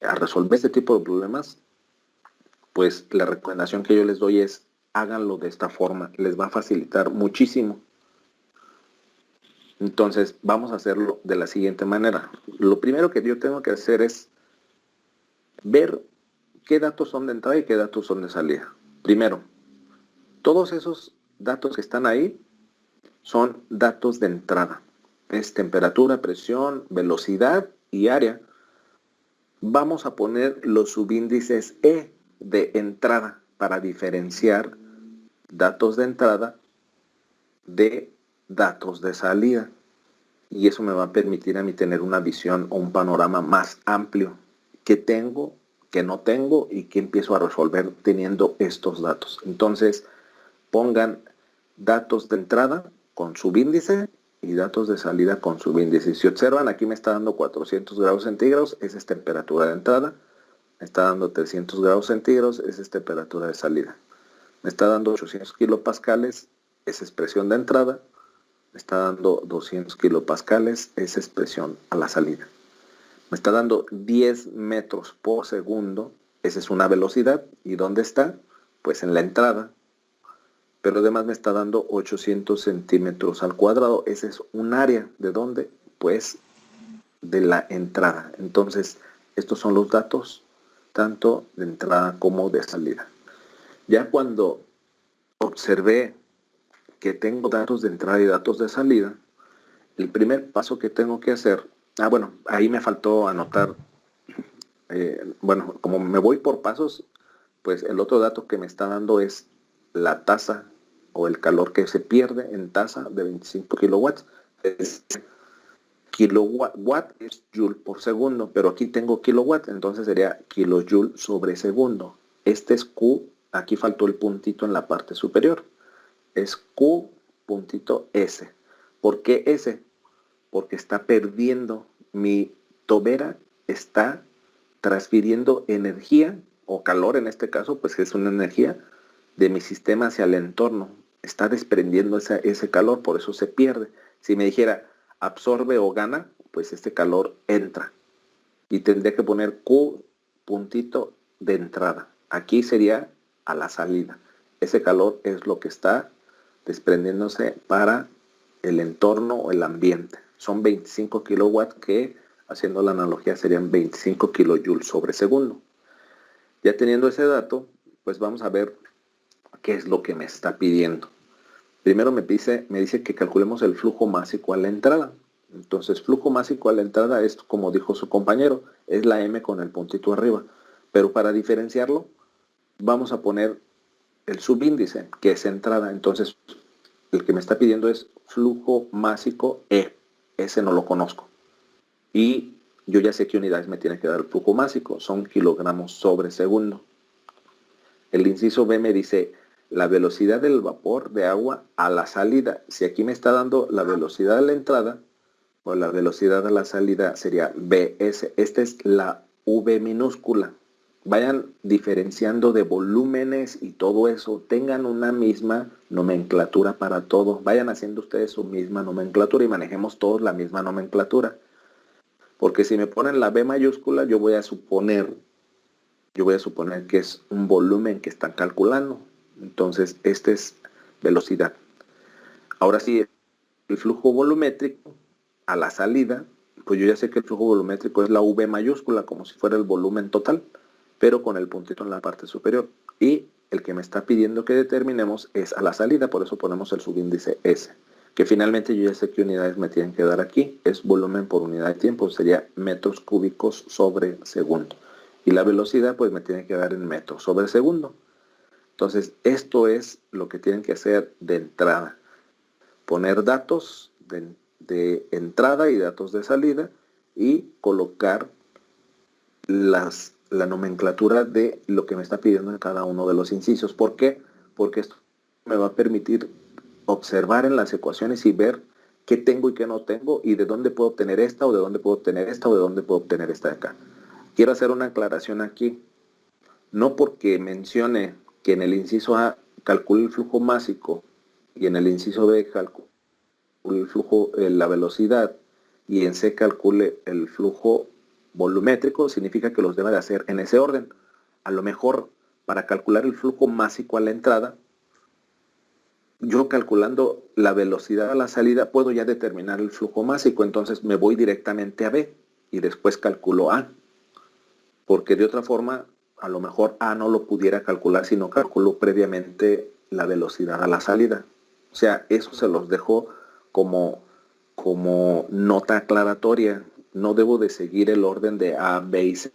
a resolver este tipo de problemas, pues la recomendación que yo les doy es háganlo de esta forma, les va a facilitar muchísimo. Entonces vamos a hacerlo de la siguiente manera. Lo primero que yo tengo que hacer es ver qué datos son de entrada y qué datos son de salida. Primero, todos esos datos que están ahí son datos de entrada. Es temperatura, presión, velocidad y área. Vamos a poner los subíndices E de entrada para diferenciar datos de entrada de datos de salida. Y eso me va a permitir a mí tener una visión o un panorama más amplio. ¿Qué tengo, qué no tengo y qué empiezo a resolver teniendo estos datos? Entonces, pongan datos de entrada con subíndice y datos de salida con subíndice. Si observan, aquí me está dando 400 grados centígrados, esa es temperatura de entrada. Me está dando 300 grados centígrados, esa es temperatura de salida. Me está dando 800 kilopascales, esa es presión de entrada. Me está dando 200 kilopascales, esa es presión a la salida. Me está dando 10 metros por segundo, esa es una velocidad. ¿Y dónde está? Pues en la entrada. Pero además me está dando 800 centímetros al cuadrado, ese es un área. ¿De dónde? Pues de la entrada. Entonces, estos son los datos tanto de entrada como de salida. Ya cuando observé que tengo datos de entrada y datos de salida, el primer paso que tengo que hacer, bueno, ahí me faltó anotar, bueno, como me voy por pasos, pues el otro dato que me está dando es la tasa o el calor que se pierde en tasa de 25 kilowatts. Kilowatt es joule por segundo, pero aquí tengo kilowatt, entonces sería kilojoule sobre segundo. Este es Q, aquí faltó el puntito en la parte superior. Es Q puntito S. ¿Por qué S? Porque está perdiendo, mi tobera está transfiriendo energía o calor en este caso, pues es una energía de mi sistema hacia el entorno. Está desprendiendo ese calor, por eso se pierde. Si me dijera absorbe o gana, pues este calor entra. Y tendría que poner Q puntito de entrada. Aquí sería a la salida. Ese calor es lo que está desprendiéndose para el entorno o el ambiente. Son 25 kilowatts que, haciendo la analogía, serían 25 kilojoules sobre segundo. Ya teniendo ese dato, pues vamos a ver qué es lo que me está pidiendo. Primero me dice que calculemos el flujo másico a la entrada. Entonces, flujo másico a la entrada es, como dijo su compañero, es la M con el puntito arriba. Pero para diferenciarlo, vamos a poner el subíndice, que es entrada. Entonces, el que me está pidiendo es flujo másico E. Ese no lo conozco. Y yo ya sé qué unidades me tiene que dar el flujo másico. Son kilogramos sobre segundo. El inciso B me dice la velocidad del vapor de agua a la salida. Si aquí me está dando la velocidad de la entrada, o la velocidad de la salida sería BS. Esta es la V minúscula. Vayan diferenciando de volúmenes y todo eso. Tengan una misma nomenclatura para todo. Vayan haciendo ustedes su misma nomenclatura y manejemos todos la misma nomenclatura. Porque si me ponen la B mayúscula, yo voy a suponer que es un volumen que están calculando. Entonces, este es velocidad. Ahora sí, el flujo volumétrico a la salida, pues yo ya sé que el flujo volumétrico es la V mayúscula, como si fuera el volumen total, pero con el puntito en la parte superior. Y el que me está pidiendo que determinemos es a la salida, por eso ponemos el subíndice S, que finalmente yo ya sé qué unidades me tienen que dar aquí. Es volumen por unidad de tiempo, sería metros cúbicos sobre segundo. Y la velocidad pues me tiene que dar en metros sobre segundo. Entonces, esto es lo que tienen que hacer de entrada. Poner datos de entrada y datos de salida y colocar la nomenclatura de lo que me está pidiendo en cada uno de los incisos. ¿Por qué? Porque esto me va a permitir observar en las ecuaciones y ver qué tengo y qué no tengo y de dónde puedo obtener esta o de dónde puedo obtener esta o de dónde puedo obtener esta de acá. Quiero hacer una aclaración aquí. no porque mencione que en el inciso A calcule el flujo másico y en el inciso B calcule el flujo, la velocidad, y en C calcule el flujo volumétrico, significa que los debe de hacer en ese orden. A lo mejor para calcular el flujo másico a la entrada, yo calculando la velocidad a la salida puedo ya determinar el flujo másico, entonces me voy directamente a B y después calculo A, porque de otra forma a lo mejor A no lo pudiera calcular si no calculó previamente la velocidad a la salida. O sea, eso se los dejo como nota aclaratoria. No debo de seguir el orden de A, B y C.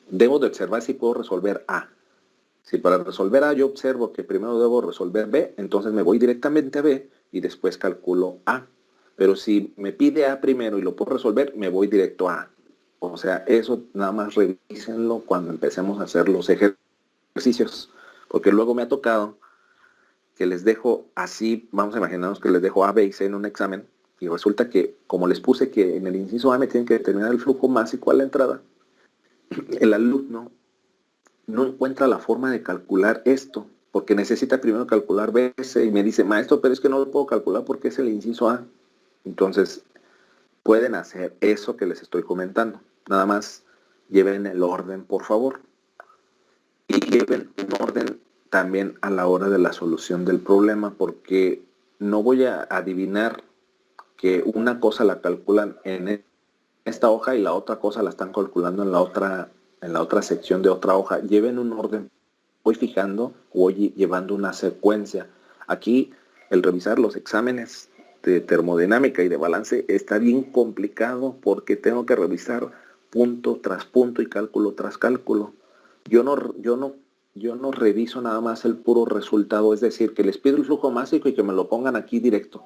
Debo de observar si puedo resolver A. Si para resolver A yo observo que primero debo resolver B, entonces me voy directamente a B y después calculo A. Pero si me pide A primero y lo puedo resolver, me voy directo a A. O sea, eso nada más revísenlo cuando empecemos a hacer los ejercicios. Porque luego me ha tocado que les dejo así, vamos a imaginarnos que les dejo A, B y C en un examen, y resulta que, como les puse que en el inciso A me tienen que determinar el flujo másico a la entrada, el alumno no encuentra la forma de calcular esto, porque necesita primero calcular B, C, y me dice, maestro, pero es que no lo puedo calcular porque es el inciso A. Entonces, pueden hacer eso que les estoy comentando. Nada más lleven el orden, por favor. Y lleven un orden también a la hora de la solución del problema, porque no voy a adivinar que una cosa la calculan en esta hoja y la otra cosa la están calculando en la otra sección de otra hoja. Lleven un orden, voy fijando, voy llevando una secuencia. Aquí el revisar los exámenes de termodinámica y de balance está bien complicado porque tengo que revisar punto tras punto y cálculo tras cálculo. Yo no reviso nada más el puro resultado, es decir, que les pido el flujo másico y que me lo pongan aquí directo.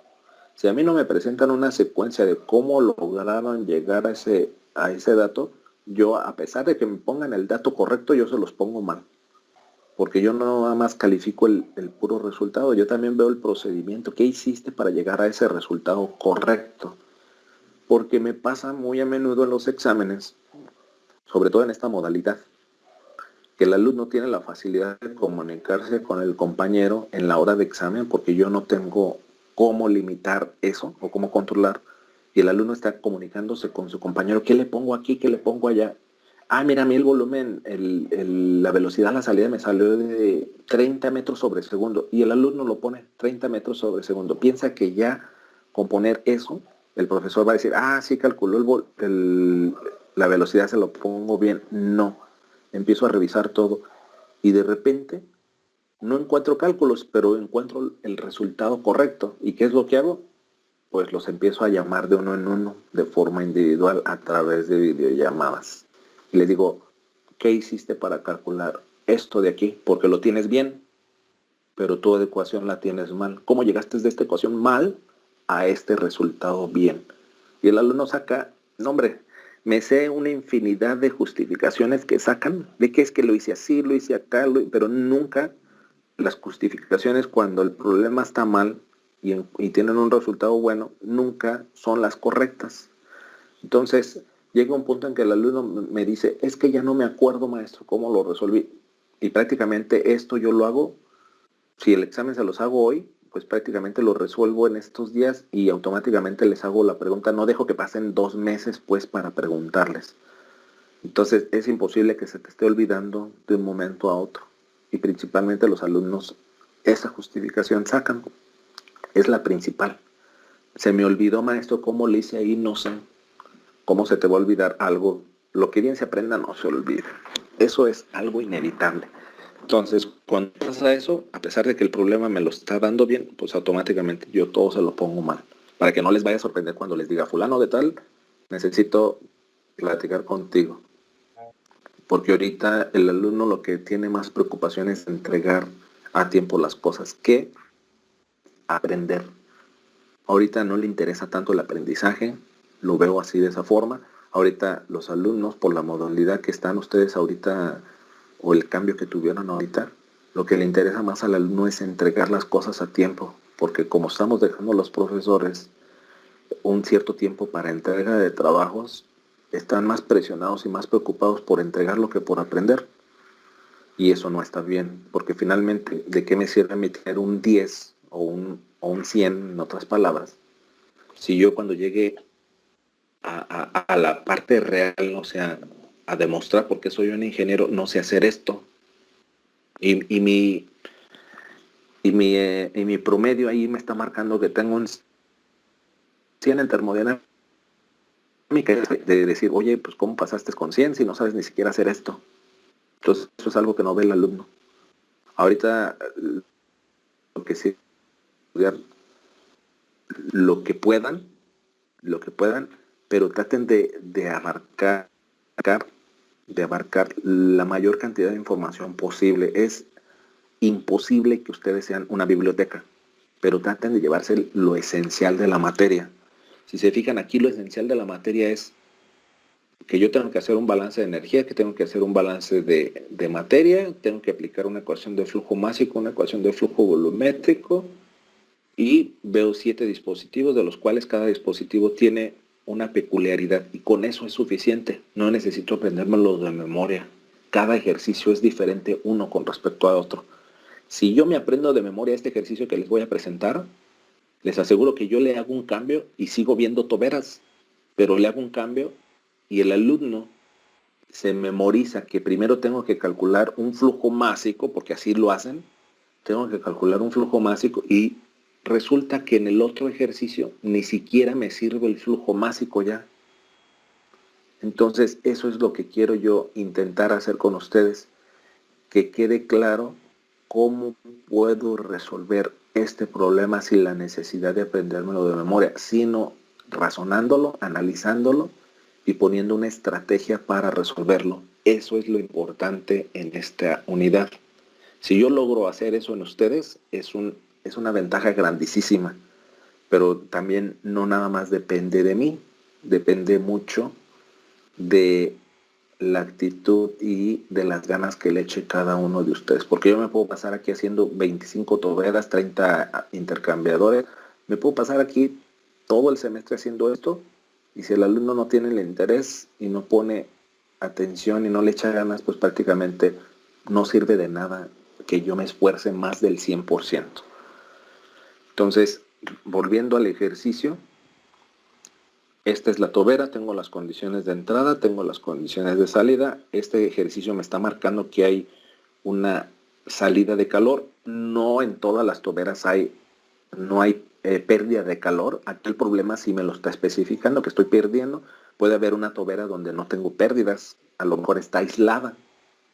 Si a mí no me presentan una secuencia de cómo lograron llegar a ese dato, yo, a pesar de que me pongan el dato correcto, yo se los pongo mal. Porque yo no nada más califico el puro resultado, yo también veo el procedimiento. ¿Qué hiciste para llegar a ese resultado correcto? Porque me pasa muy a menudo en los exámenes, sobre todo en esta modalidad, que el alumno tiene la facilidad de comunicarse con el compañero en la hora de examen, porque yo no tengo cómo limitar eso o cómo controlar, y el alumno está comunicándose con su compañero, ¿qué le pongo aquí? ¿Qué le pongo allá? Ah, mira, a mí el volumen, la velocidad a la salida me salió de 30 metros sobre segundo, y el alumno lo pone 30 metros sobre segundo. Piensa que ya con poner eso, el profesor va a decir, ah, sí calculó la velocidad, se lo pongo bien. No, empiezo a revisar todo, y de repente no encuentro cálculos, pero encuentro el resultado correcto. ¿Y qué es lo que hago? Pues los empiezo a llamar de uno en uno, de forma individual, a través de videollamadas. Y les digo, ¿qué hiciste para calcular esto de aquí? Porque lo tienes bien, pero tu ecuación la tienes mal. ¿Cómo llegaste de esta ecuación mal a este resultado bien? Y el alumno saca, no hombre, me sé una infinidad de justificaciones que sacan, de que es que lo hice así, lo hice acá, pero nunca las justificaciones cuando el problema está mal y tienen un resultado bueno, nunca son las correctas. Entonces, llega un punto en que el alumno me dice, es que ya no me acuerdo, maestro, cómo lo resolví. Y prácticamente esto yo lo hago, si el examen se los hago hoy, pues prácticamente lo resuelvo en estos días y automáticamente les hago la pregunta. No dejo que pasen 2 meses pues para preguntarles. Entonces es imposible que se te esté olvidando de un momento a otro. Y principalmente los alumnos esa justificación sacan. Es la principal. Se me olvidó, maestro, cómo le hice ahí, no sé. ¿Cómo se te va a olvidar algo? Lo que bien se aprenda no se olvida. Eso es algo inevitable. Entonces, cuando pasa eso, a pesar de que el problema me lo está dando bien, pues automáticamente yo todo se lo pongo mal. Para que no les vaya a sorprender cuando les diga, fulano de tal, necesito platicar contigo. Porque ahorita el alumno lo que tiene más preocupación es entregar a tiempo las cosas que aprender. Ahorita no le interesa tanto el aprendizaje, lo veo así de esa forma. Ahorita los alumnos, por la modalidad que están ustedes ahorita, o el cambio que tuvieron ahorita, lo que le interesa más al alumno es entregar las cosas a tiempo, porque como estamos dejando los profesores un cierto tiempo para entrega de trabajos, están más presionados y más preocupados por entregarlo que por aprender. Y eso no está bien, porque finalmente, ¿de qué me sirve a mí tener un 10 o un 100, en otras palabras, si yo cuando llegue a la parte real, o sea, a demostrar por qué soy un ingeniero, no sé hacer esto? Y mi promedio ahí me está marcando que tengo un 100 en termodinámica, de decir, oye, pues ¿cómo pasaste con 100 si no sabes ni siquiera hacer esto? Entonces, eso es algo que no ve el alumno. Ahorita, lo que sí, estudiar lo que puedan, pero traten de abarcar la mayor cantidad de información posible. Es imposible que ustedes sean una biblioteca, pero traten de llevarse lo esencial de la materia. Si se fijan aquí, lo esencial de la materia es que yo tengo que hacer un balance de energía, que tengo que hacer un balance de materia, tengo que aplicar una ecuación de flujo másico, una ecuación de flujo volumétrico, y veo 7 dispositivos, de los cuales cada dispositivo tiene una peculiaridad, y con eso es suficiente. No necesito aprendérmelo de memoria. Cada ejercicio es diferente uno con respecto a otro. Si yo me aprendo de memoria este ejercicio que les voy a presentar, les aseguro que yo le hago un cambio y sigo viendo toberas, pero le hago un cambio y el alumno se memoriza que primero tengo que calcular un flujo másico, porque así lo hacen, tengo que calcular un flujo másico, y resulta que en el otro ejercicio ni siquiera me sirve el flujo másico ya. Entonces, eso es lo que quiero yo intentar hacer con ustedes, que quede claro cómo puedo resolver este problema sin la necesidad de aprendérmelo de memoria, sino razonándolo, analizándolo y poniendo una estrategia para resolverlo. Eso es lo importante en esta unidad. Si yo logro hacer eso en ustedes, es una ventaja grandísima, pero también no nada más depende de mí, depende mucho de la actitud y de las ganas que le eche cada uno de ustedes, porque yo me puedo pasar aquí haciendo 25 toberas, 30 intercambiadores, me puedo pasar aquí todo el semestre haciendo esto, y si el alumno no tiene el interés y no pone atención y no le echa ganas, pues prácticamente no sirve de nada que yo me esfuerce más del 100%. Entonces, volviendo al ejercicio, esta es la tobera, tengo las condiciones de entrada, tengo las condiciones de salida. Este ejercicio me está marcando que hay una salida de calor. No en todas las toberas no hay pérdida de calor. Aquí el problema sí me lo está especificando, que estoy perdiendo. Puede haber una tobera donde no tengo pérdidas, a lo mejor está aislada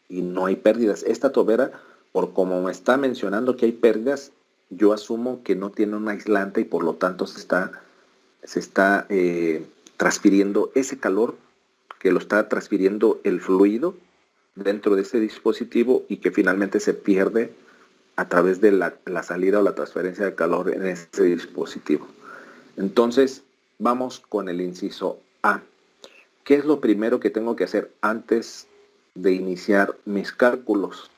y no hay pérdidas. Esta tobera, por como me está mencionando que hay pérdidas, yo asumo que no tiene un aislante y por lo tanto se está transfiriendo ese calor, que lo está transfiriendo el fluido dentro de ese dispositivo, y que finalmente se pierde a través de la salida o la transferencia de calor en ese dispositivo. Entonces, vamos con el inciso A. ¿Qué es lo primero que tengo que hacer antes de iniciar mis cálculos?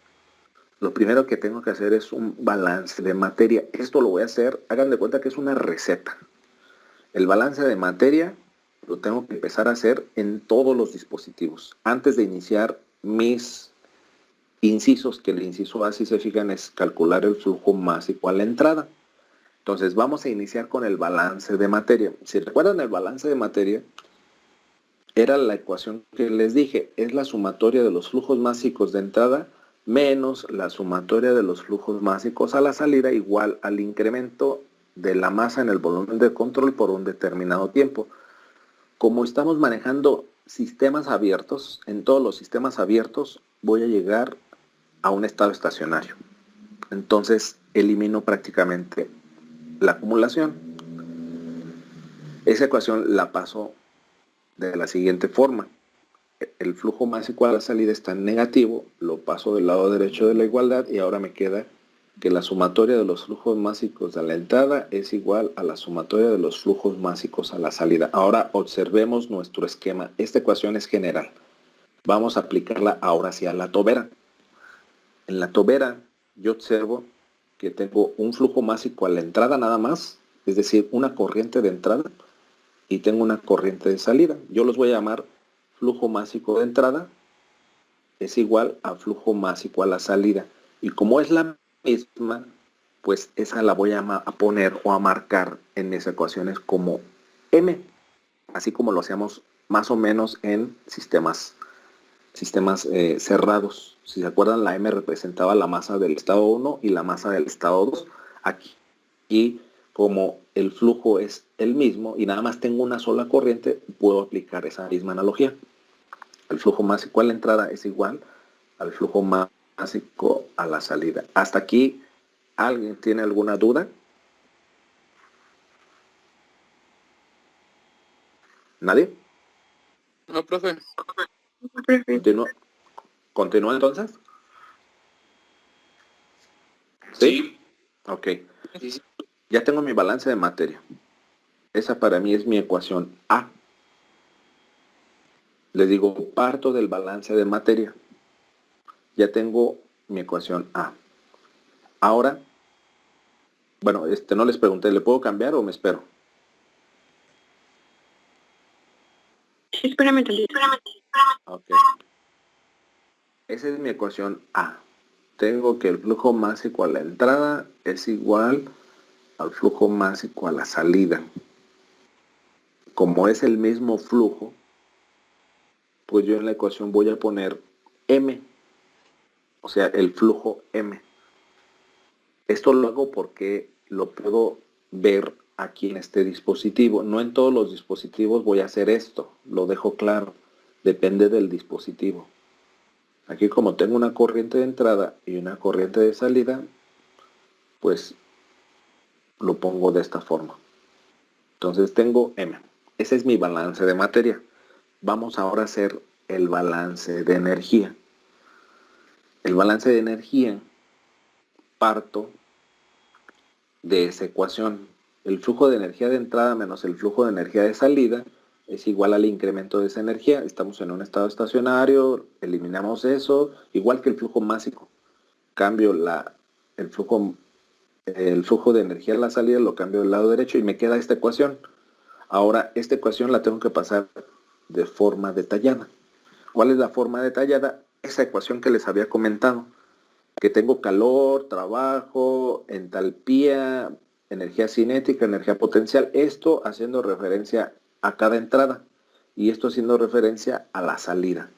Lo primero que tengo que hacer es un balance de materia. Esto lo voy a hacer, hagan de cuenta que es una receta. El balance de materia lo tengo que empezar a hacer en todos los dispositivos, antes de iniciar mis incisos, que el inciso A, si se fijan, es calcular el flujo másico a la entrada. Entonces vamos a iniciar con el balance de materia. Si recuerdan, el balance de materia era la ecuación que les dije, es la sumatoria de los flujos másicos de entrada menos la sumatoria de los flujos másicos a la salida, igual al incremento de la masa en el volumen de control por un determinado tiempo. Como estamos manejando sistemas abiertos, en todos los sistemas abiertos voy a llegar a un estado estacionario. Entonces elimino prácticamente la acumulación. Esa ecuación la paso de la siguiente forma. El flujo másico a la salida está en negativo, lo paso del lado derecho de la igualdad, y ahora me queda que la sumatoria de los flujos másicos a la entrada es igual a la sumatoria de los flujos másicos a la salida. Ahora observemos nuestro esquema. Esta ecuación es general. Vamos a aplicarla ahora sí a la tobera. En la tobera yo observo que tengo un flujo másico a la entrada nada más, es decir, una corriente de entrada, y tengo una corriente de salida. Yo los voy a llamar flujo másico de entrada es igual a flujo más igual a salida. Y como es la misma, pues esa la voy a poner o a marcar en mis ecuaciones como M, así como lo hacíamos más o menos en sistemas cerrados. Si se acuerdan, la M representaba la masa del estado 1 y la masa del estado 2. Aquí, como el flujo es el mismo y nada más tengo una sola corriente, puedo aplicar esa misma analogía. El flujo másico a la entrada es igual al flujo másico a la salida. Hasta aquí, ¿alguien tiene alguna duda? ¿Nadie? No, profe. ¿Continúa entonces? ¿Sí? Ok. Ya tengo mi balance de materia. Esa para mí es mi ecuación A. Les digo, parto del balance de materia. Ya tengo mi ecuación A. Ahora, bueno, no les pregunté, ¿le puedo cambiar o me espero? Espérame tantito. Ok. Esa es mi ecuación A. Tengo que el flujo másico a la entrada es igual al flujo másico a la salida. Como es el mismo flujo, pues yo en la ecuación voy a poner M, o sea, el flujo M. Esto lo hago porque lo puedo ver aquí en este dispositivo. No en todos los dispositivos voy a hacer esto, lo dejo claro, depende del dispositivo. Aquí como tengo una corriente de entrada y una corriente de salida, pues lo pongo de esta forma. Entonces tengo M. Ese es mi balance de materia. Vamos ahora a hacer el balance de energía. El balance de energía parto de esa ecuación. El flujo de energía de entrada menos el flujo de energía de salida es igual al incremento de esa energía. Estamos en un estado estacionario, eliminamos eso, igual que el flujo másico. Cambio el flujo de energía a la salida, lo cambio del lado derecho y me queda esta ecuación. Ahora, esta ecuación la tengo que pasar de forma detallada. ¿Cuál es la forma detallada? Esa ecuación que les había comentado, que tengo calor, trabajo, entalpía, energía cinética, energía potencial, esto haciendo referencia a cada entrada y esto haciendo referencia a la salida.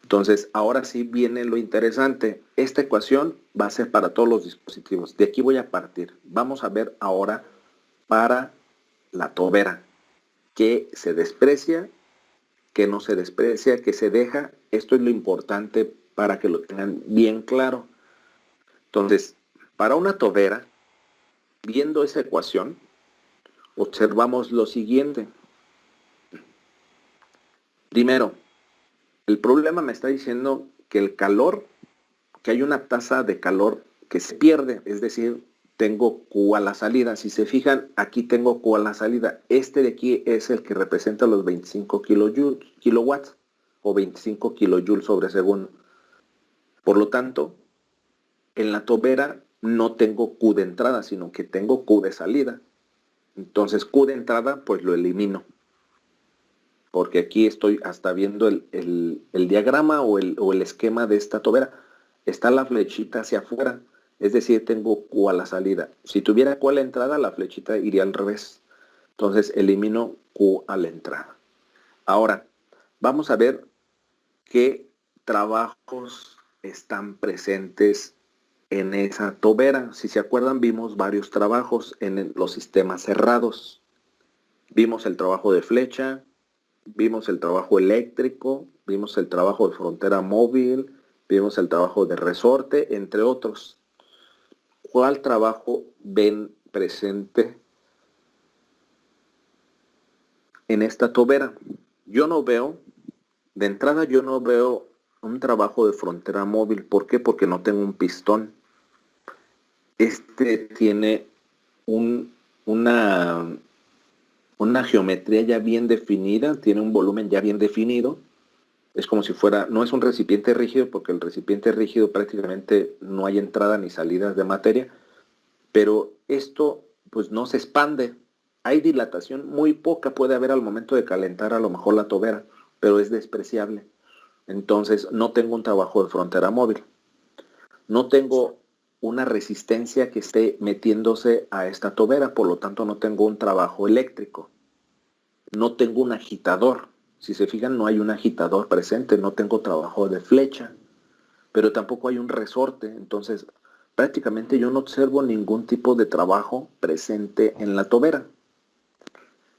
Entonces, ahora sí viene lo interesante. Esta ecuación va a ser para todos los dispositivos. De aquí voy a partir. Vamos a ver ahora para la tobera, que se desprecia, que no se desprecia, que se deja. Esto es lo importante para que lo tengan bien claro. Entonces, para una tobera, viendo esa ecuación, observamos lo siguiente. Primero, el problema me está diciendo que el calor, que hay una tasa de calor que se pierde, es decir, tengo Q a la salida. Si se fijan, aquí tengo Q a la salida. Este de aquí es el que representa los 25 kilowatts o 25 kilojoules sobre segundo. Por lo tanto, en la tobera no tengo Q de entrada, sino que tengo Q de salida. Entonces Q de entrada, pues lo elimino. Porque aquí estoy hasta viendo el diagrama o el esquema de esta tobera. Está la flechita hacia afuera. Es decir, tengo Q a la salida. Si tuviera Q a la entrada, la flechita iría al revés. Entonces elimino Q a la entrada. Ahora, vamos a ver qué trabajos están presentes en esa tobera. Si se acuerdan, vimos varios trabajos en los sistemas cerrados. Vimos el trabajo de flecha, vimos el trabajo eléctrico, vimos el trabajo de frontera móvil, vimos el trabajo de resorte, entre otros. ¿Cuál trabajo ven presente en esta tobera? Yo no veo, de entrada yo no veo un trabajo de frontera móvil. ¿Por qué? Porque no tengo un pistón. Este tiene una geometría ya bien definida, tiene un volumen ya bien definido. Es como si fuera, no es un recipiente rígido, porque el recipiente rígido prácticamente no hay entrada ni salidas de materia, pero esto pues no se expande. Hay dilatación muy poca, puede haber al momento de calentar a lo mejor la tobera, pero es despreciable. Entonces no tengo un trabajo de frontera móvil. No tengo una resistencia que esté metiéndose a esta tobera, por lo tanto no tengo un trabajo eléctrico. No tengo un agitador. Si se fijan, no hay un agitador presente, no tengo trabajo de flecha, pero tampoco hay un resorte. Entonces, prácticamente yo no observo ningún tipo de trabajo presente en la tobera.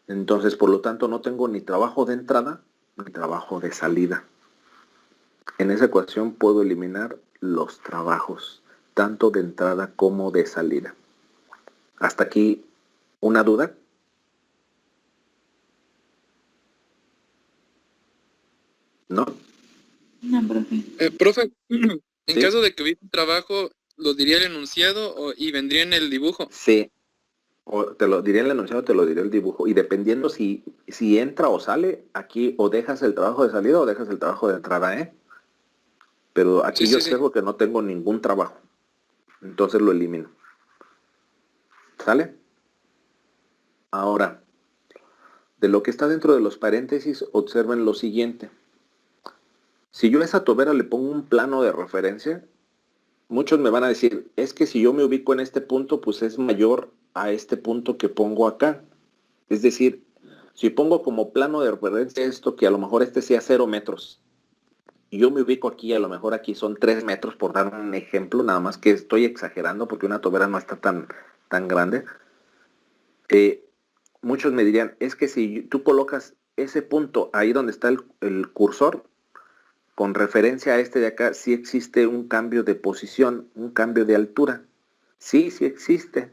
Entonces, por lo tanto, no tengo ni trabajo de entrada ni trabajo de salida. En esa ecuación puedo eliminar los trabajos, tanto de entrada como de salida. ¿Hasta aquí una duda? ¿No? No, profe. Profe, en Sí. caso de que hubiera un trabajo, ¿lo diría el enunciado y vendría en el dibujo? Sí. O te lo diré en el enunciado, te lo diré el dibujo. Y dependiendo si entra o sale, aquí o dejas el trabajo de salida o dejas el trabajo de entrada, ¿eh? Pero aquí Sí, yo sí, sí. observo que no tengo ningún trabajo. Entonces lo elimino. ¿Sale? Ahora, de lo que está dentro de los paréntesis, observen lo siguiente. Si yo a esa tobera le pongo un plano de referencia, muchos me van a decir, es que si yo me ubico en este punto, pues es mayor a este punto que pongo acá. Es decir, si pongo como plano de referencia esto, que a lo mejor este sea 0 metros, y yo me ubico aquí, a lo mejor aquí son 3 metros, por dar un ejemplo, nada más que estoy exagerando porque una tobera no está tan grande. Muchos me dirían, es que si tú colocas ese punto ahí donde está el cursor, con referencia a este de acá, sí existe un cambio de posición, un cambio de altura. Sí, sí existe,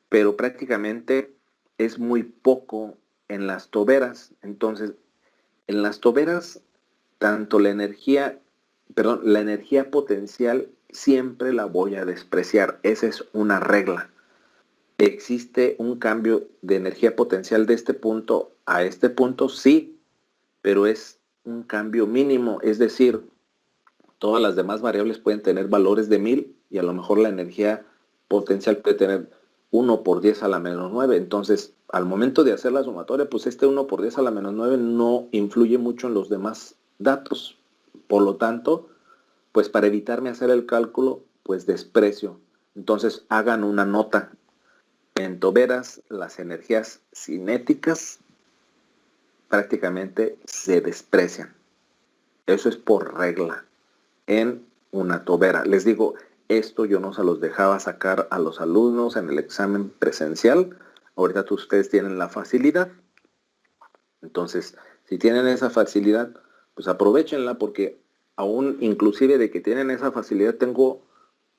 pero prácticamente es muy poco en las toberas. Entonces, en las toberas, tanto la energía potencial siempre la voy a despreciar. Esa es una regla. ¿Existe un cambio de energía potencial de este punto a este punto? Sí, pero es un cambio mínimo, es decir, todas las demás variables pueden tener valores de 1000 y a lo mejor la energía potencial puede tener 1 por 10 a la menos 9. Entonces, al momento de hacer la sumatoria, pues este 1 por 10 a la menos 9 no influye mucho en los demás datos. Por lo tanto, pues para evitarme hacer el cálculo, pues desprecio. Entonces, hagan una nota. En toberas, las energías cinéticas prácticamente se desprecian. Eso es por regla en una tobera. Les digo, esto yo no se los dejaba sacar a los alumnos en el examen presencial. Ahorita ustedes tienen la facilidad. Entonces, si tienen esa facilidad, pues aprovechenla porque aún inclusive de que tienen esa facilidad, tengo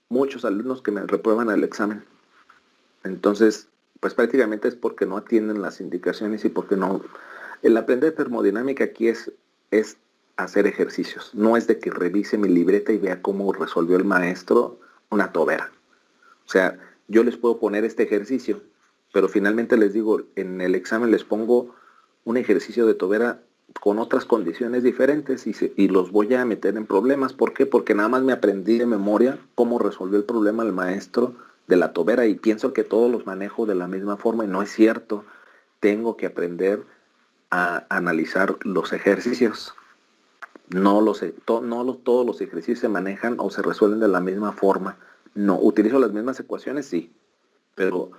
muchos alumnos que me reprueban el examen. Entonces, pues prácticamente es porque no atienden las indicaciones y porque no... El aprender termodinámica aquí es hacer ejercicios. No es de que revise mi libreta y vea cómo resolvió el maestro una tobera. O sea, yo les puedo poner este ejercicio, pero finalmente les digo, en el examen les pongo un ejercicio de tobera con otras condiciones diferentes y los voy a meter en problemas. ¿Por qué? Porque nada más me aprendí de memoria cómo resolvió el problema el maestro de la tobera y pienso que todos los manejo de la misma forma y no es cierto. Tengo que aprender a analizar los ejercicios. Todos los ejercicios se manejan o se resuelven de la misma forma. No, utilizo las mismas ecuaciones, sí, pero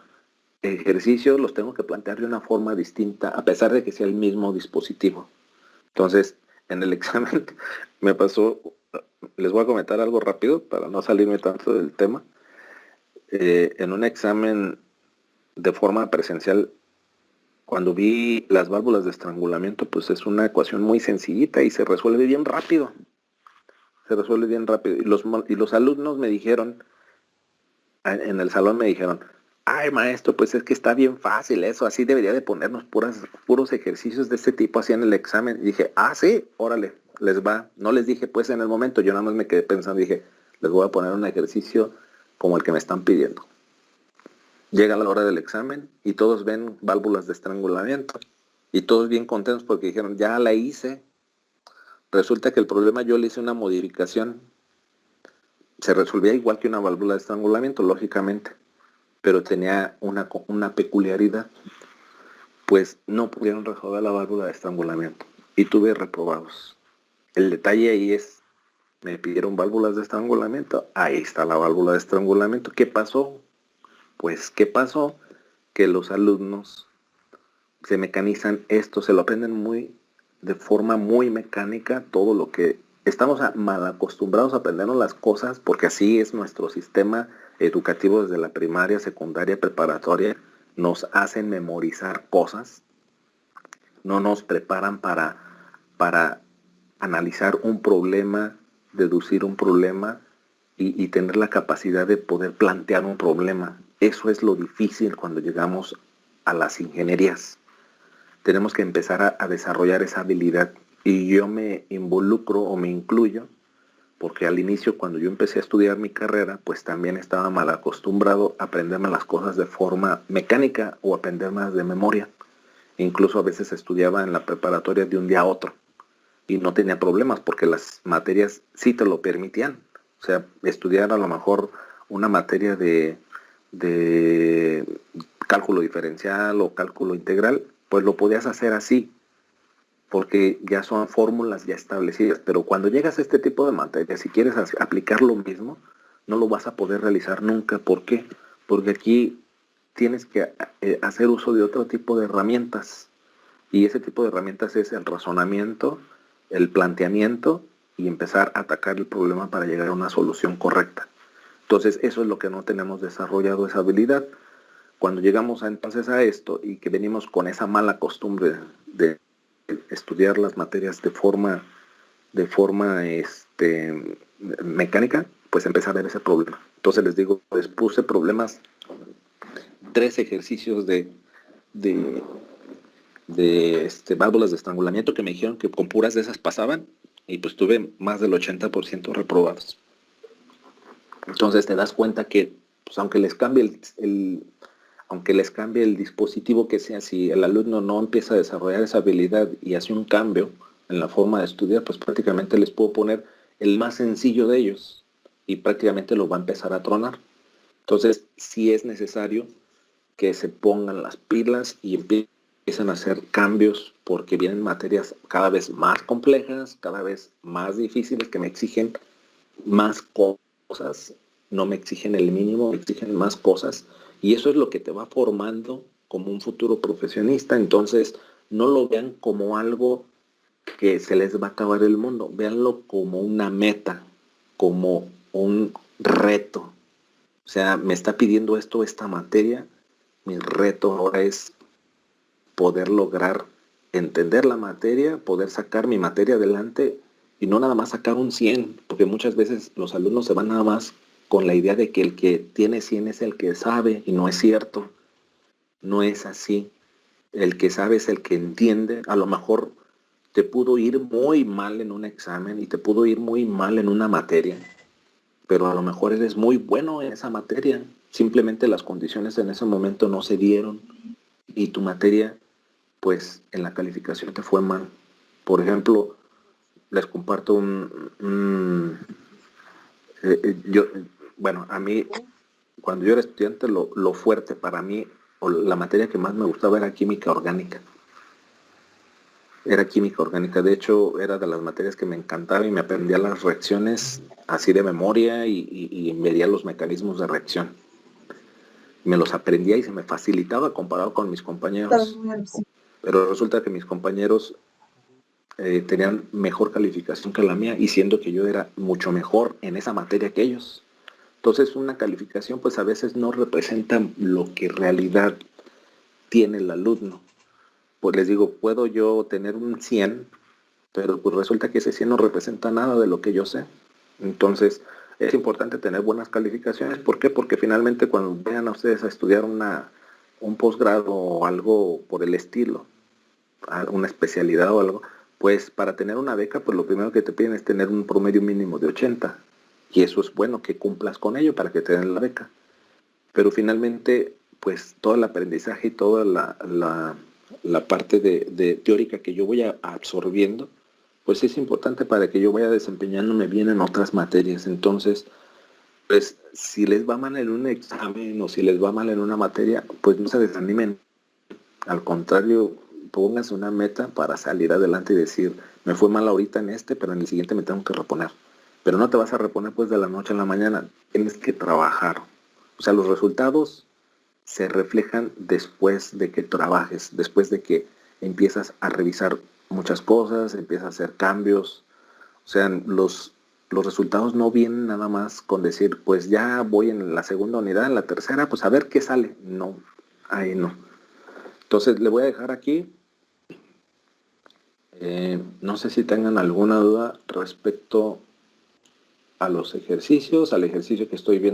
ejercicios los tengo que plantear de una forma distinta, a pesar de que sea el mismo dispositivo. Entonces, en el examen me pasó, les voy a comentar algo rápido para no salirme tanto del tema. En un examen de forma presencial, cuando vi las válvulas de estrangulamiento, pues es una ecuación muy sencillita y se resuelve bien rápido. Se resuelve bien rápido. Y los alumnos me dijeron, en el salón me dijeron, ay maestro, pues es que está bien fácil eso, así debería de ponernos puros ejercicios de este tipo así en el examen. Y dije, sí, órale, les va. No les dije pues en el momento, yo nada más me quedé pensando, dije, les voy a poner un ejercicio como el que me están pidiendo. Llega la hora del examen y todos ven válvulas de estrangulamiento y todos bien contentos porque dijeron, ya la hice. Resulta que el problema yo le hice una modificación. Se resolvía igual que una válvula de estrangulamiento, lógicamente, pero tenía una peculiaridad. Pues no pudieron resolver la válvula de estrangulamiento y tuve reprobados. El detalle ahí es, me pidieron válvulas de estrangulamiento, ahí está la válvula de estrangulamiento. ¿Qué pasó? Pues, ¿qué pasó? Que los alumnos se mecanizan esto, se lo aprenden de forma muy mecánica, todo lo que estamos mal acostumbrados a aprendernos las cosas, porque así es nuestro sistema educativo desde la primaria, secundaria, preparatoria, nos hacen memorizar cosas, no nos preparan para analizar un problema, deducir un problema y tener la capacidad de poder plantear un problema. Eso es lo difícil cuando llegamos a las ingenierías. Tenemos que empezar a desarrollar esa habilidad. Y yo me involucro o me incluyo, porque al inicio, cuando yo empecé a estudiar mi carrera, pues también estaba mal acostumbrado a aprenderme las cosas de forma mecánica o aprender más de memoria. Incluso a veces estudiaba en la preparatoria de un día a otro y no tenía problemas porque las materias sí te lo permitían. O sea, estudiar a lo mejor una materia de cálculo diferencial o cálculo integral, pues lo podías hacer así, porque ya son fórmulas ya establecidas. Pero cuando llegas a este tipo de materias, si quieres aplicar lo mismo, no lo vas a poder realizar nunca. ¿Por qué? Porque aquí tienes que hacer uso de otro tipo de herramientas. Y ese tipo de herramientas es el razonamiento, el planteamiento y empezar a atacar el problema para llegar a una solución correcta. Entonces, eso es lo que no tenemos desarrollado, esa habilidad. Cuando llegamos entonces a esto y que venimos con esa mala costumbre de estudiar las materias de forma mecánica, pues empieza a ver ese problema. Entonces les digo, les puse problemas, 3 ejercicios de válvulas de estrangulamiento que me dijeron que con puras de esas pasaban, y pues tuve más del 80% reprobados. Entonces te das cuenta que pues, aunque les cambie el dispositivo que sea, si el alumno no empieza a desarrollar esa habilidad y hace un cambio en la forma de estudiar, pues prácticamente les puedo poner el más sencillo de ellos y prácticamente lo va a empezar a tronar. Entonces sí es necesario que se pongan las pilas y empiecen a hacer cambios, porque vienen materias cada vez más complejas, cada vez más difíciles, que me exigen más cosas, no me exigen el mínimo, me exigen más cosas, y eso es lo que te va formando como un futuro profesionista. Entonces no lo vean como algo que se les va a acabar el mundo, véanlo como una meta, como un reto. O sea, me está pidiendo esta materia, mi reto ahora es poder lograr entender la materia, poder sacar mi materia adelante y no nada más sacar un 100, porque muchas veces los alumnos se van nada más con la idea de que el que tiene 100 es el que sabe, y no es cierto, no es así. El que sabe es el que entiende. A lo mejor te pudo ir muy mal en un examen y te pudo ir muy mal en una materia, pero a lo mejor eres muy bueno en esa materia, simplemente las condiciones en ese momento no se dieron y tu materia, pues en la calificación te fue mal. Por ejemplo, les comparto a mí, cuando yo era estudiante, lo fuerte para mí, o la materia que más me gustaba era química orgánica. Era química orgánica, de hecho era de las materias que me encantaba y me aprendía las reacciones así de memoria y medía los mecanismos de reacción. Me los aprendía y se me facilitaba comparado con mis compañeros. Pero resulta que mis compañeros tenían mejor calificación que la mía, y siendo que yo era mucho mejor en esa materia que ellos. Entonces una calificación pues a veces no representa lo que en realidad tiene el alumno. Pues les digo, puedo yo tener un 100, pero pues resulta que ese 100 no representa nada de lo que yo sé. Entonces es importante tener buenas calificaciones. ¿Por qué? Porque finalmente cuando vayan a ustedes a estudiar un posgrado o algo por el estilo, una especialidad o algo, pues para tener una beca, pues lo primero que te piden es tener un promedio mínimo de 80. Y eso es bueno que cumplas con ello para que te den la beca. Pero finalmente, pues todo el aprendizaje y toda la parte de teórica que yo voy absorbiendo, pues es importante para que yo vaya desempeñándome bien en otras materias. Entonces, pues si les va mal en un examen o si les va mal en una materia, pues no se desanimen. Al contrario, pónganse una meta para salir adelante y decir, Me fue mal ahorita en este, pero en el siguiente me tengo que reponer. Pero no te vas a reponer pues de la noche a la mañana. Tienes que trabajar. O sea, los resultados se reflejan después de que trabajes, después de que empiezas a revisar muchas cosas, empiezas a hacer cambios. O sea, los resultados no vienen nada más con decir, pues ya voy en la segunda unidad, en la tercera, pues a ver qué sale. No, ahí no. Entonces le voy a dejar aquí. No sé si tengan alguna duda respecto a los ejercicios, al ejercicio que estoy viendo.